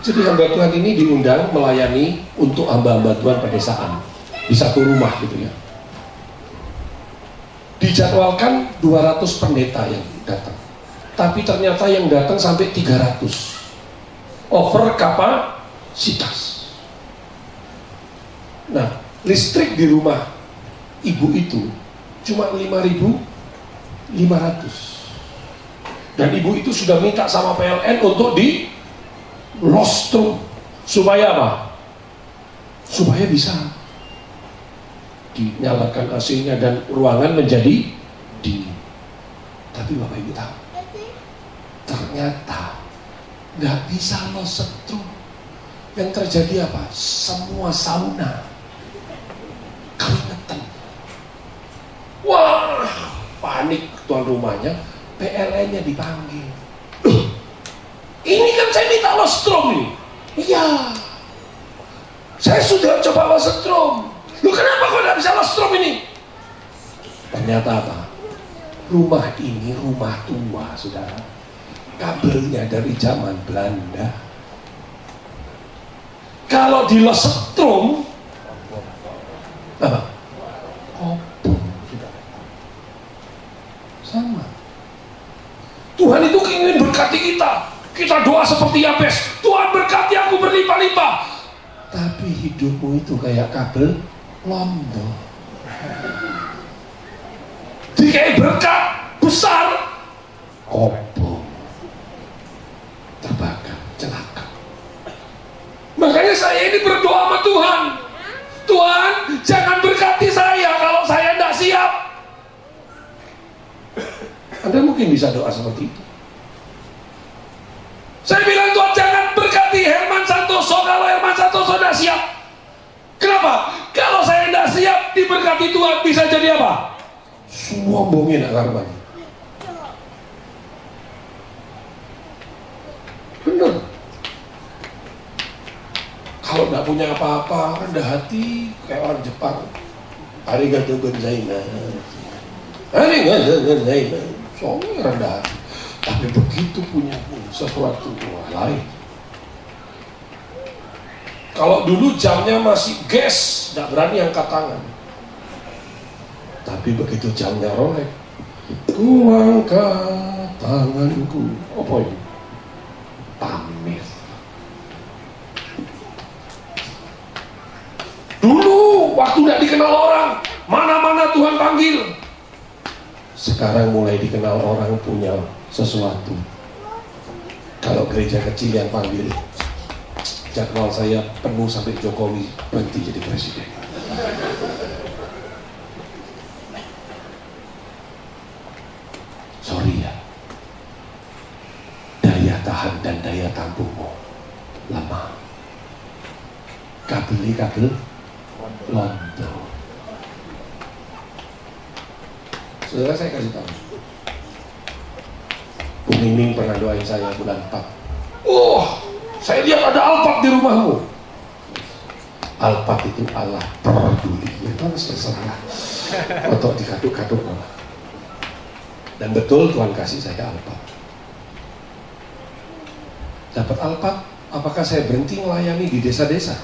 Jadi hamba Tuhan ini diundang melayani untuk hamba-hamba Tuhan pedesaan di satu rumah gitu ya. Dijadwalkan 200 pendeta yang datang. tapi ternyata yang datang sampai 300. Over kapasitas. Nah, listrik di rumah ibu itu cuma 5.500. Dan ibu itu sudah minta sama PLN untuk di lostrum. Supaya apa? Supaya bisa dinyalakan AC-nya dan ruangan menjadi dingin. Tapi Bapak Ibu tahu, ternyata nggak bisa lostrum. Yang terjadi apa? Semua sauna keringetan. Wah, panik tuan rumahnya. PLN-nya dipanggil. Ini kan saya minta lostrum nih. Iya, saya sudah coba lostrum. Lu kenapa kok nggak bisa lostrum ini? Ternyata apa? Rumah ini rumah tua, saudara. Kabelnya dari zaman Belanda. Kalau di lostrum, apa? Kopong, saudara. Sama. Tuhan itu ingin berkati kita. Kita doa seperti Yabes, Tuhan berkati aku berlimpah-limpah. Tapi hidupmu itu kayak kabel londo. Dikai berkat besar, kopong, terbakar, celaka. Makanya saya ini berdoa sama Tuhan. Tuhan, jangan berkati saya kalau saya tidak siap. Anda mungkin bisa doa seperti itu. Saya bilang, Tuhan jangan berkati Herman Santoso kalau Herman Santoso tidak siap. Kenapa? Kalau saya tidak siap diberkati Tuhan, bisa jadi apa? Sombongin akarman. Benar. Kalau tidak punya apa-apa, rendah hati kayak orang Jepang. Arigatou gozaimasu. Arigatou gozaimasu. Soalnya rendah hati. Tapi begitu punya sesuatu lain. Kalau dulu jamnya masih gas, tidak berani angkat tangan. Tapi begitu jamnya Rolex, ku angkat tanganku. Apa ini? Pamit. Dulu waktu tidak dikenal orang, mana-mana Tuhan panggil. Sekarang mulai dikenal orang punya sesuatu. Kalau gereja kecil yang panggil, jadwal saya penuh sampai Jokowi berhenti jadi presiden. Sorry ya, daya tahan dan daya tampungmu lemah. Kabel londo. Saudara, saya kasih tahu, Bu Miming pernah doain saya bulan 4. Saya lihat ada Alphard di rumahmu. Alphard itu Allah peduli. Itu harus terserah. Untuk dikaduk-kaduk. Dan betul Tuhan kasih saya Alphard. Dapat Alphard, apakah saya berhenti melayani di desa-desa?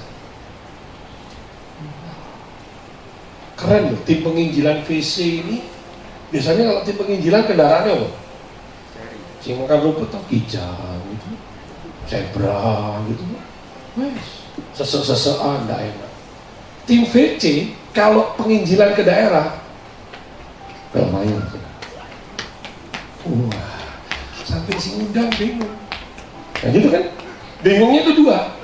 Keren loh, tim penginjilan VC ini. Biasanya kalau tim penginjilan kendaraannya loh, sing makan rumput atau kijang gitu, zebra gitu, sesek-sesekan, tidak enak. Tim VC kalau penginjilan ke daerah, lumayan. Wah, sampai si undang bingung. Nah gitu kan, bingungnya itu dua.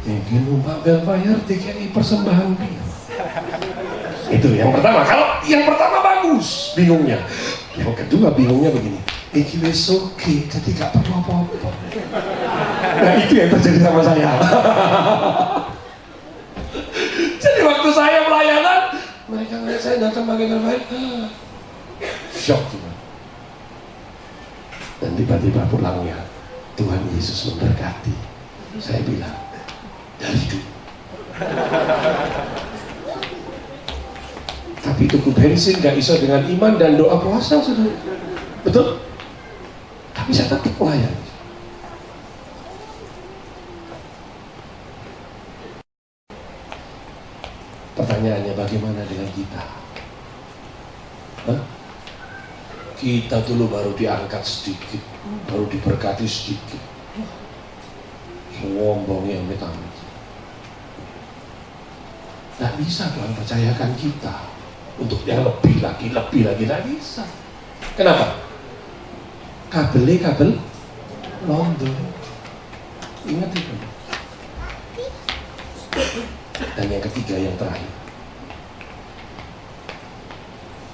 Yang numpak Belbayar TKI persembahan dia. Itu yang pertama. Kalau yang pertama bagus bingungnya. Yang kedua bingungnya begini. Iki wes oke, jadi gak perlu apa-apa. Nah itu yang terjadi sama saya. Jadi waktu saya pelayanan, mereka ngeliat saya datang pakai Belbayar, shock juga. Dan tiba-tiba pulangnya, Tuhan Yesus memberkati. Saya bilang, dari dulu. Tapi cukup bensin gak bisa dengan iman dan doa puasa, saudara. Betul? Tapi saya tetap pelayan. Pertanyaannya, bagaimana dengan kita? Hah? Kita dulu baru diangkat sedikit, baru diberkati sedikit. Sombongnya amit-amit. Tidak bisa Tuhan percayakan kita untuk yang lebih lagi, tidak bisa. Kenapa? Kabel London. Ingat itu. Dan yang ketiga, yang terakhir.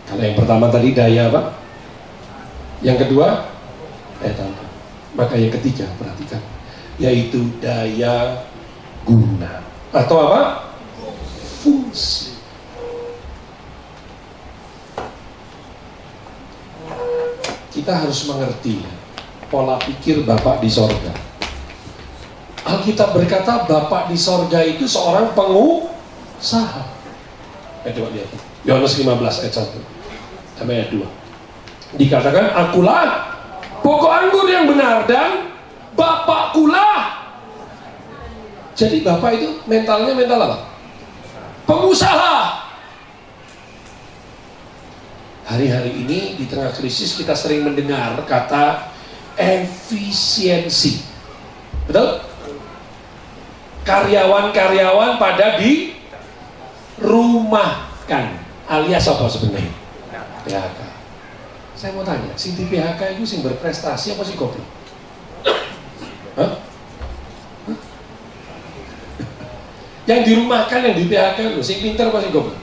Kalau yang pertama tadi daya apa? Yang kedua, tangkap. Maka yang ketiga, perhatikan, yaitu daya guna. Atau apa? Fungsi. Kita harus mengerti pola pikir Bapa di sorga. Alkitab berkata Bapa di sorga itu seorang pengusaha. Coba lihat, Yohanes 15 ayat 1 sampai ayat 2. Dikatakan, akulah pokok anggur yang benar dan Bapakkulah. Jadi Bapak itu mental apa? Pengusaha. Hari-hari ini di tengah krisis kita sering mendengar kata efisiensi. Betul? Karyawan-karyawan pada dirumahkan, alias apa sebenarnya? PHK. Saya mau tanya, sing di PHK itu sing berprestasi apa sih goblok? Hah? Yang dirumahkan, yang di PHK itu sing pinter apa sing goblok?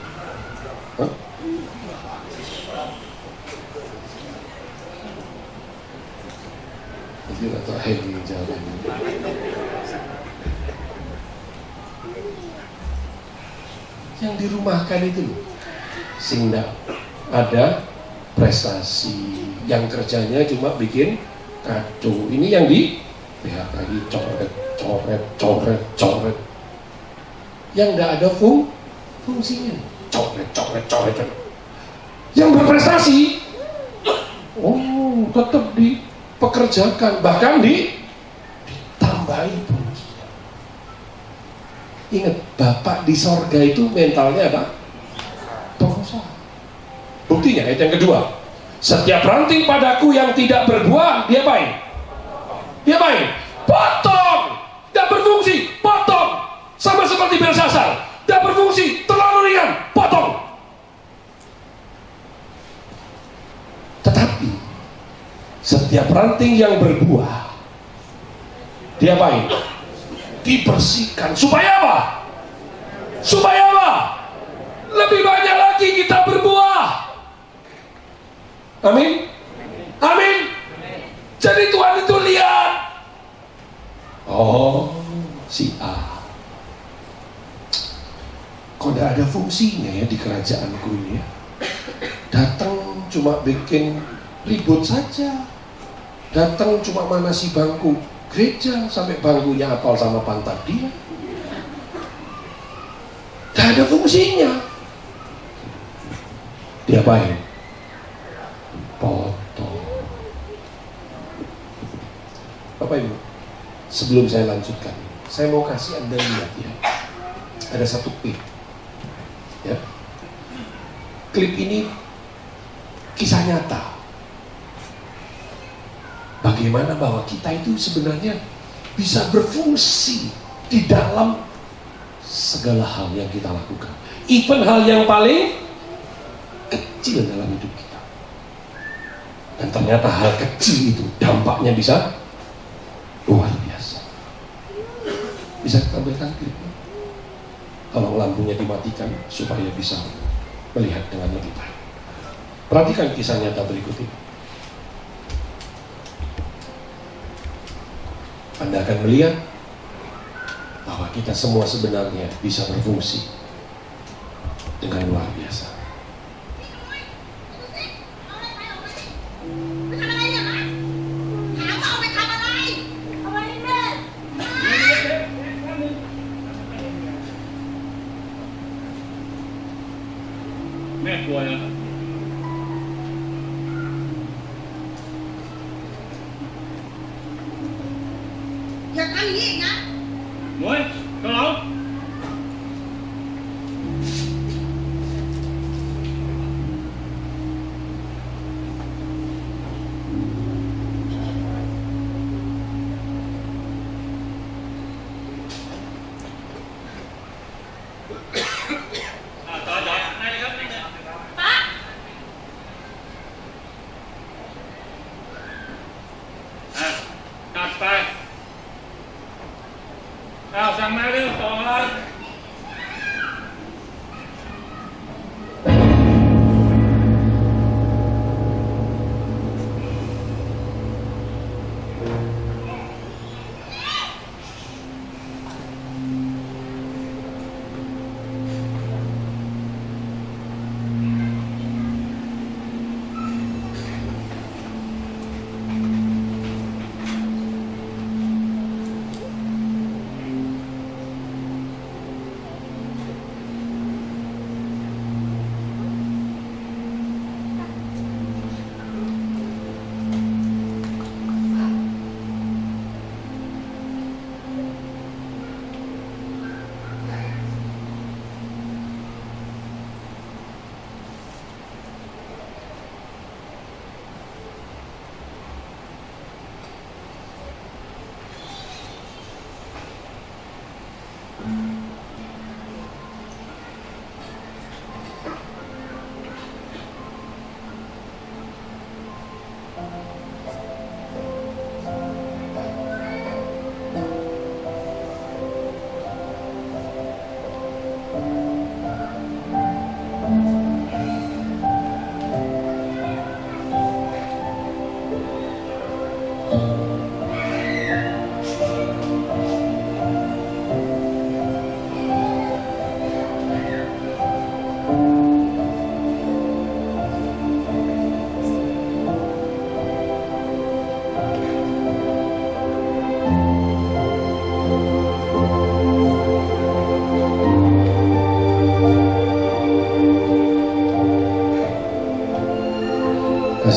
Hah? Itu atau heavy jawabannya. Yang dirumahkan itu loh, sehingga ada prestasi, yang kerjanya cuma bikin kacau. Ini yang di PHK lagi coret, yang nggak ada fungsinya, coret. Yang berprestasi, tetap dipekerjakan, bahkan ditambahi. Ingat, Bapak di sorga itu mentalnya apa? Pengusaha. Buktinya ayat yang kedua, setiap ranting padaku yang tidak berbuah, dia apain? Potong. Tidak berfungsi, potong. Sama seperti Belsasar, tidak berfungsi, terlalu ringan, potong. Tetapi setiap ranting yang berbuah, dia apain? Dibersihkan. Supaya apa? Lebih banyak lagi kita berbuah. Amin. Jadi Tuhan itu lihat, si A kok tidak ada fungsinya ya di kerajaanku ini ya. Datang cuma bikin ribut saja, datang cuma manasi bangku gereja sampai bangkunya apal sama pantat dia. Tidak ada fungsinya. Diapain? Potong. Bapak Ibu, sebelum saya lanjutkan, saya mau kasih Anda lihat ya. Ada satu klip. Ya. Klip ini kisah nyata. Bagaimana bahwa kita itu sebenarnya bisa berfungsi di dalam segala hal yang kita lakukan. Even hal yang paling kecil dalam hidup kita. Dan ternyata hal kecil itu dampaknya bisa luar biasa. Bisa kita tampilkan klipnya? Tolong lampunya dimatikan supaya bisa melihat dengan lebih baik. Perhatikan kisah nyata berikut ini. Anda akan melihat bahwa kita semua sebenarnya bisa berfungsi dengan luar biasa.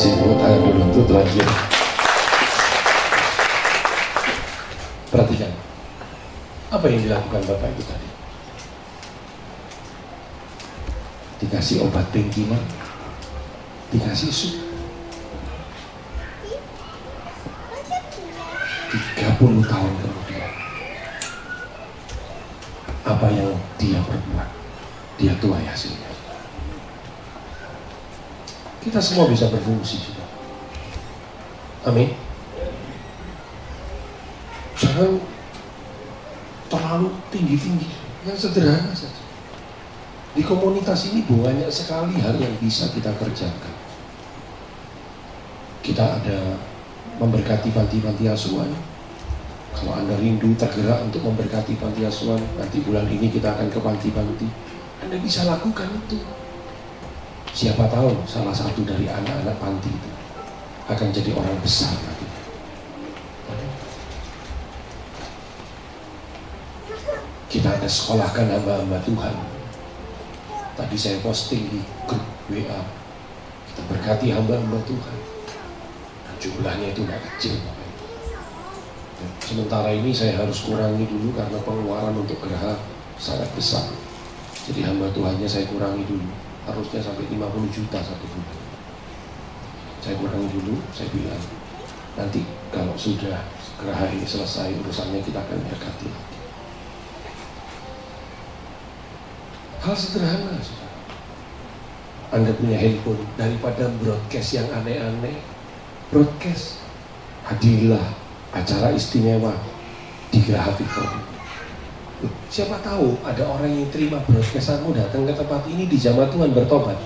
kasih tepuk tangan dulu untuk Tuhan kita. Perhatikan, apa yang dilakukan Bapak itu tadi? Dikasih obat painkiller, dikasih sup. 30 tahun kemudian, apa yang dia perbuat, dia tuai hasilnya. Kita semua bisa berfungsi juga. Amin. Jangan terlalu tinggi-tinggi, yang sederhana saja. Di komunitas ini banyak sekali hal yang bisa kita kerjakan. Kita ada memberkati panti-panti asuhan. Kalau Anda rindu tergerak untuk memberkati panti asuhan, nanti bulan ini kita akan ke panti-panti. Anda bisa lakukan itu. Siapa tahu salah satu dari anak-anak panti itu akan jadi orang besar nanti. Kita ada sekolahkan hamba-hamba Tuhan. Tadi saya posting di grup WA. Kita berkati hamba-hamba Tuhan. Dan jumlahnya itu nggak kecil. Sementara ini saya harus kurangi dulu karena pengeluaran untuk geraha sangat besar. Jadi hamba Tuhannya saya kurangi dulu. Harusnya sampai 50 juta satu bulan. Saya kurangi dulu, saya bilang nanti kalau sudah geraha ini selesai urusannya kita akan berkati lagi. Hal sederhana, saudara. Anda punya handphone, daripada broadcast yang aneh-aneh, broadcast, hadirlah acara istimewa di Geraha Victory. Siapa tahu ada orang yang terima broadcastanmu datang ke tempat ini di jamaah Tuhan bertobat.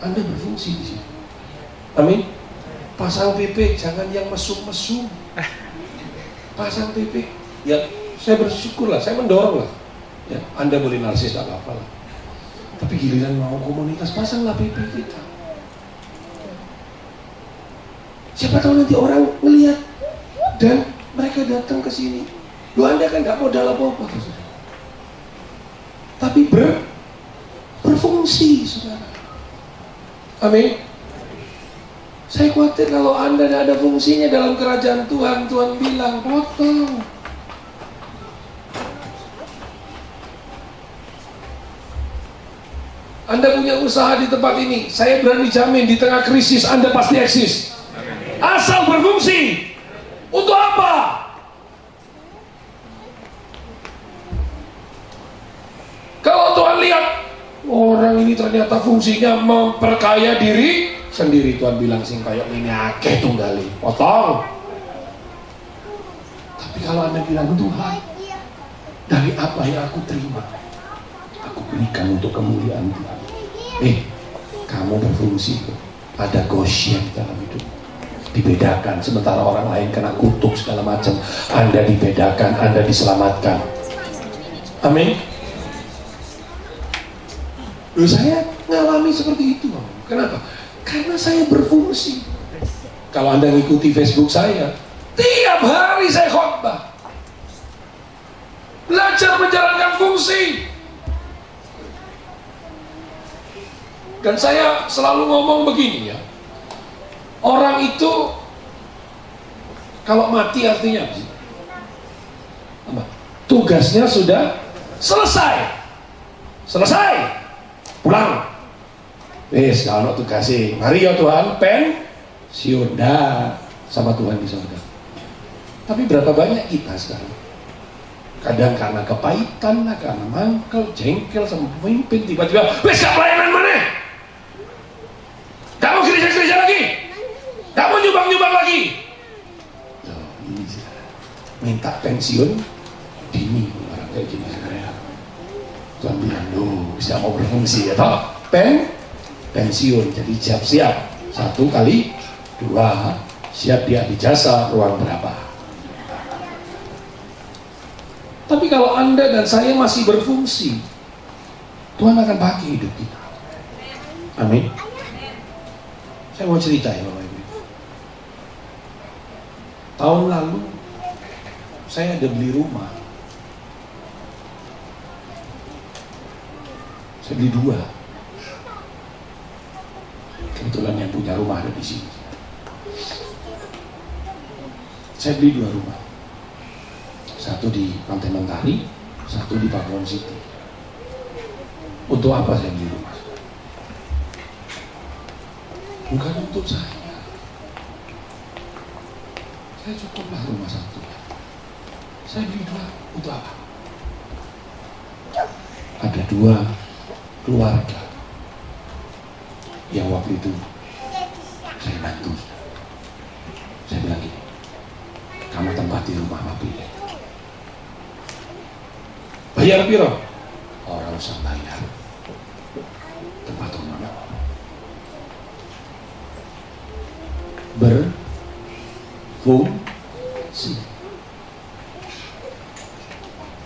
Anda berfungsi di sini. Amin. Pasang PP, jangan yang mesum-mesum. Pasang PP, ya saya bersyukurlah, saya mendorong lah. Ya, Anda boleh narsis, tak apa-apa lah. Tapi giliran mau komunitas, pasanglah PP kita. Siapa tahu nanti orang melihat dan mereka datang ke sini. Loh, Anda kan nggak modal apa-apa, saudara. Tapi berfungsi, saudara. Amin. Saya khawatir kalau Anda tidak ada fungsinya dalam kerajaan Tuhan, Tuhan bilang potong. Anda punya usaha di tempat ini, saya berani jamin di tengah krisis Anda pasti eksis. Asal berfungsi. Untuk apa? Kalau Tuhan lihat orang ini ternyata fungsinya memperkaya diri sendiri, Tuhan bilang sing kayak ini akeh tunggali, potong. Tapi kalau Anda bilang Tuhan, dari apa yang aku terima, aku berikan untuk kemuliaan Tuhan. Kamu berfungsi, ada Goshen dalam hidup. Dibedakan, sementara orang lain kena kutuk segala macam, Anda dibedakan, Anda diselamatkan. Amin. Loh, saya ngalami seperti itu. Kenapa? Karena saya berfungsi. Kalau Anda ngikuti Facebook saya, tiap hari saya khotbah. Belajar menjalankan fungsi. Dan saya selalu ngomong begini ya, orang itu kalau mati artinya apa? Tugasnya sudah selesai, pulang. Wes, kalau tugasnya, mari ya Tuhan, pensiun dah sama Tuhan di surga. Tapi berapa banyak kita sekarang? Kadang karena kepahitan lah, karena mangkel, jengkel sama pemimpin, tiba-tiba, wes gak pelayanan mana? Gak mau gereja-gereja lagi, gak mau nyumbang-nyumbang lagi. Loh, ini minta pensiun dini orang kayak gini ya. Tuhan bilang, loh, bisa mau berfungsi ya toh? Pensiun, jadi siap-siap. 1 kali 2, siap dia di jasa ruang berapa. Tapi kalau Anda dan saya masih berfungsi, Tuhan akan pakai hidup kita. Amin. Saya mau cerita ya Bapak Ibu. Tahun lalu saya ada beli rumah. Saya beli 2. Kebetulan yang punya rumah ada di sini. Saya beli 2 rumah. Satu di Pantai Mentari, satu di Pakuwon City. Untuk apa saya beli rumah? Bukan untuk saya. Saya cukuplah rumah satu. Saya beli 2 untuk apa? Ada 2 keluarga yang waktu itu saya bantu. Saya bilang gini, kamu tempati rumah papi. Bayar piro? Orang usah bayar. Tempat rumah berfungsi.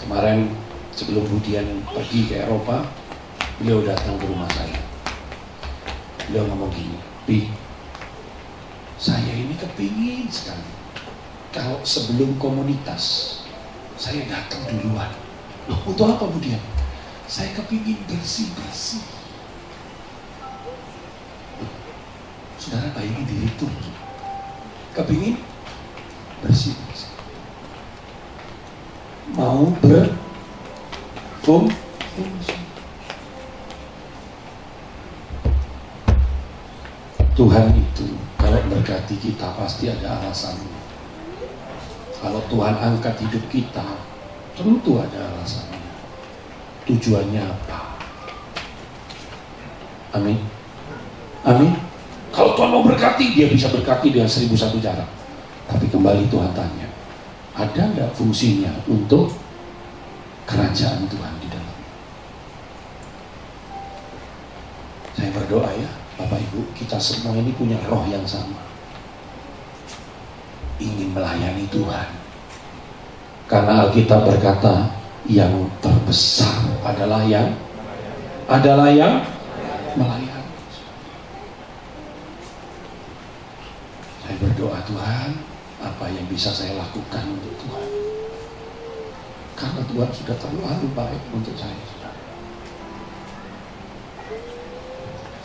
Kemarin sebelum Budian pergi ke Eropa, beliau datang ke rumah saya. Beliau ngomong gini, Pi, saya ini kepingin sekali kalau sebelum komunitas saya datang duluan. Loh, untuk apa Budian? Saya kepingin bersih-bersih. Saudara bayangin diri itu, kepingin bersih-bersih, mau berfungsi. Tuhan itu kalau berkati kita pasti ada alasannya. Kalau Tuhan angkat hidup kita, tentu ada alasannya. Tujuannya apa? Amin. Amin. Kalau Tuhan mau berkati, dia bisa berkati dengan 1001 cara. Tapi kembali Tuhan tanya, ada nggak fungsinya untuk kerajaan Tuhan di dalam? Saya berdoa ya, Bapak Ibu, kita semua ini punya roh yang sama. Ingin melayani Tuhan. Karena Alkitab berkata, yang terbesar adalah yang melayani. Saya berdoa, Tuhan, apa yang bisa saya lakukan untuk Tuhan? Karena Tuhan sudah terlalu baik untuk saya.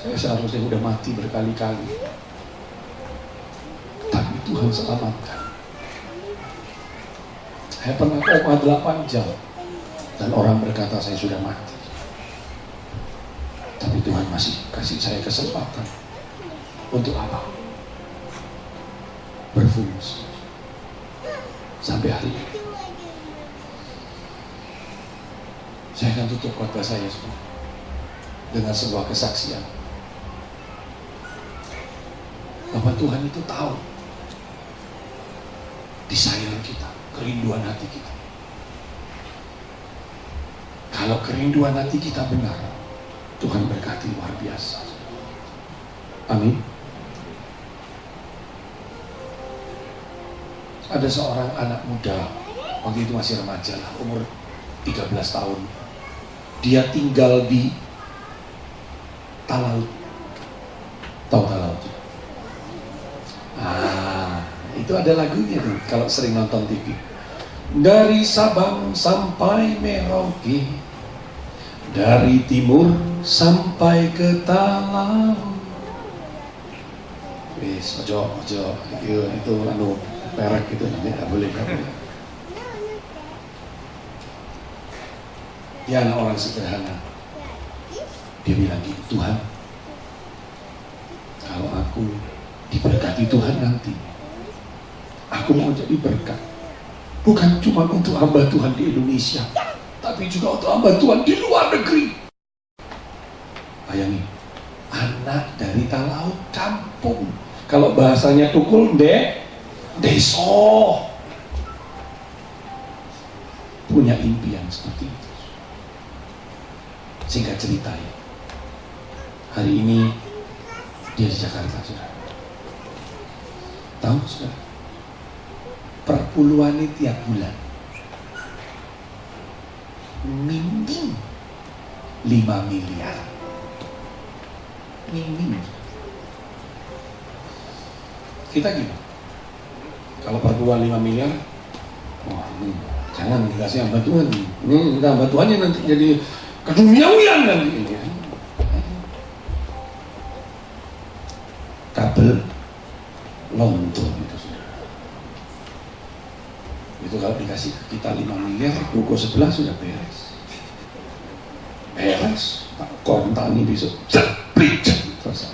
Saya seharusnya sudah mati berkali-kali, tapi Tuhan selamatkan. Saya pernah koma 8 jam, dan orang berkata saya sudah mati. Tapi Tuhan masih kasih saya kesempatan. Untuk apa? Berfungsi. Sampai hari ini. Saya akan tutup khotbah saya semua dengan sebuah kesaksian. Bahwa Tuhan itu tahu desire kita, kerinduan hati kita. Kalau kerinduan hati kita benar, Tuhan berkati luar biasa. Amin. Ada seorang anak muda, waktu itu masih remaja lah, umur 13 tahun. Dia tinggal di Talaut. Tahu Talaut? Itu ada lagunya tuh, kalau sering nonton TV. Dari Sabang sampai Merauke, dari timur sampai ke Talaut. Wis, ojo, itu anu perak gitu, nggak boleh. Dia anak orang sederhana. Dia bilang gitu, Tuhan, kalau aku diberkati Tuhan nanti, aku mau jadi berkat. Bukan cuma untuk hamba Tuhan di Indonesia, tapi juga untuk hamba Tuhan di luar negeri. Bayangin, anak dari Talaut, kampung. Kalau bahasanya Tukul, deso. Punya impian seperti itu. Singkat cerita ya, hari ini dia di Jakarta, saudara. Tahu saudara, perpuluhan tiap bulan minim 5 miliar. Minim. Kita gimana? Kalau perpuluhan 5 miliar, wah jangan dikasih hamba Tuhan. Ini hamba Tuhannya nanti jadi keduniawian nanti ini. tebel, lontong itu sudah. Itu kalau dikasih kita 5 miliar, ruko sebelah sudah beres. Beres, tak kontani besok, jeprit, selesai.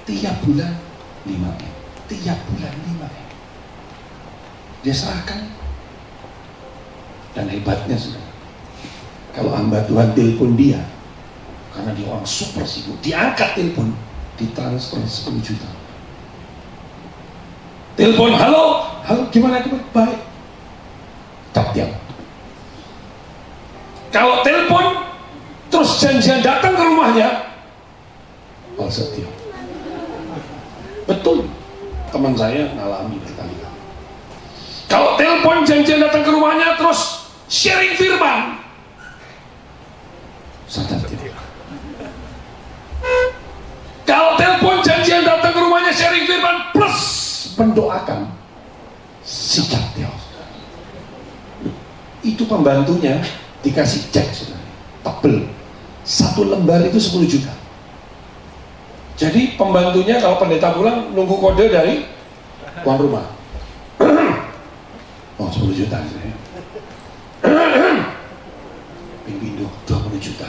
Tiap bulan 5M, tiap bulan 5M. Dia serahkan. Dan hebatnya sudah, kalau hamba Tuhan telepon dia, karena dia orang super sibuk, diangkat telepon, ditransfer 10 juta. Telepon, halo, gimana kabar? Baik. Tiap. Kalau telepon, terus janjian datang ke rumahnya, setia. Betul, teman saya ngalami berkali-kali. Kalau telepon janjian datang ke rumahnya, terus sharing firman, sadar tidak. Kalau telepon janjian datang ke rumahnya sharing firman plus mendoakan, sikap dia. Itu pembantunya dikasih cek sudah tebel, 1 lembar itu 10 juta. Jadi pembantunya kalau pendeta pulang nunggu kode dari tuan rumah. 10 juta saya. Pindah 20 juta.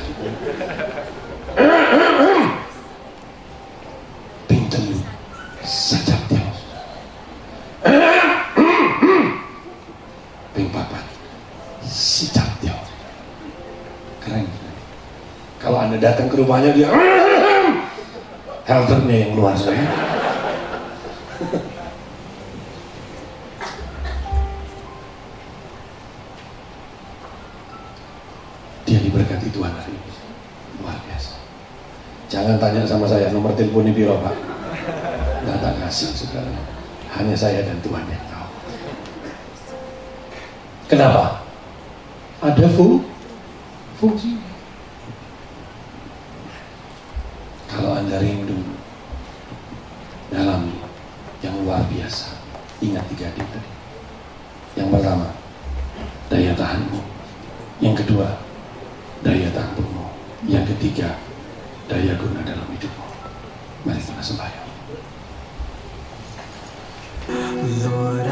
Pinten lu sajak dia. Ping papat sijak dia. Keren. Kalau Anda datang ke rumahnya dia helternya yang luar sana. Dia diberkati Tuhan hari ini. Luar biasa. Jangan tanya sama saya nomor telepon ini piro, Pak. Nggak tak kasih saudara. Hanya saya dan Tuhan yang tahu. Kenapa? Ada fungsi. Kalau Anda rindu dalami yang luar biasa, ingat 3D tadi. Yang pertama, daya tahanmu. Yang kedua, daya tampungmu. Yang ketiga, daya guna dalam hidupmu. Mari kita sembahyang. Lord,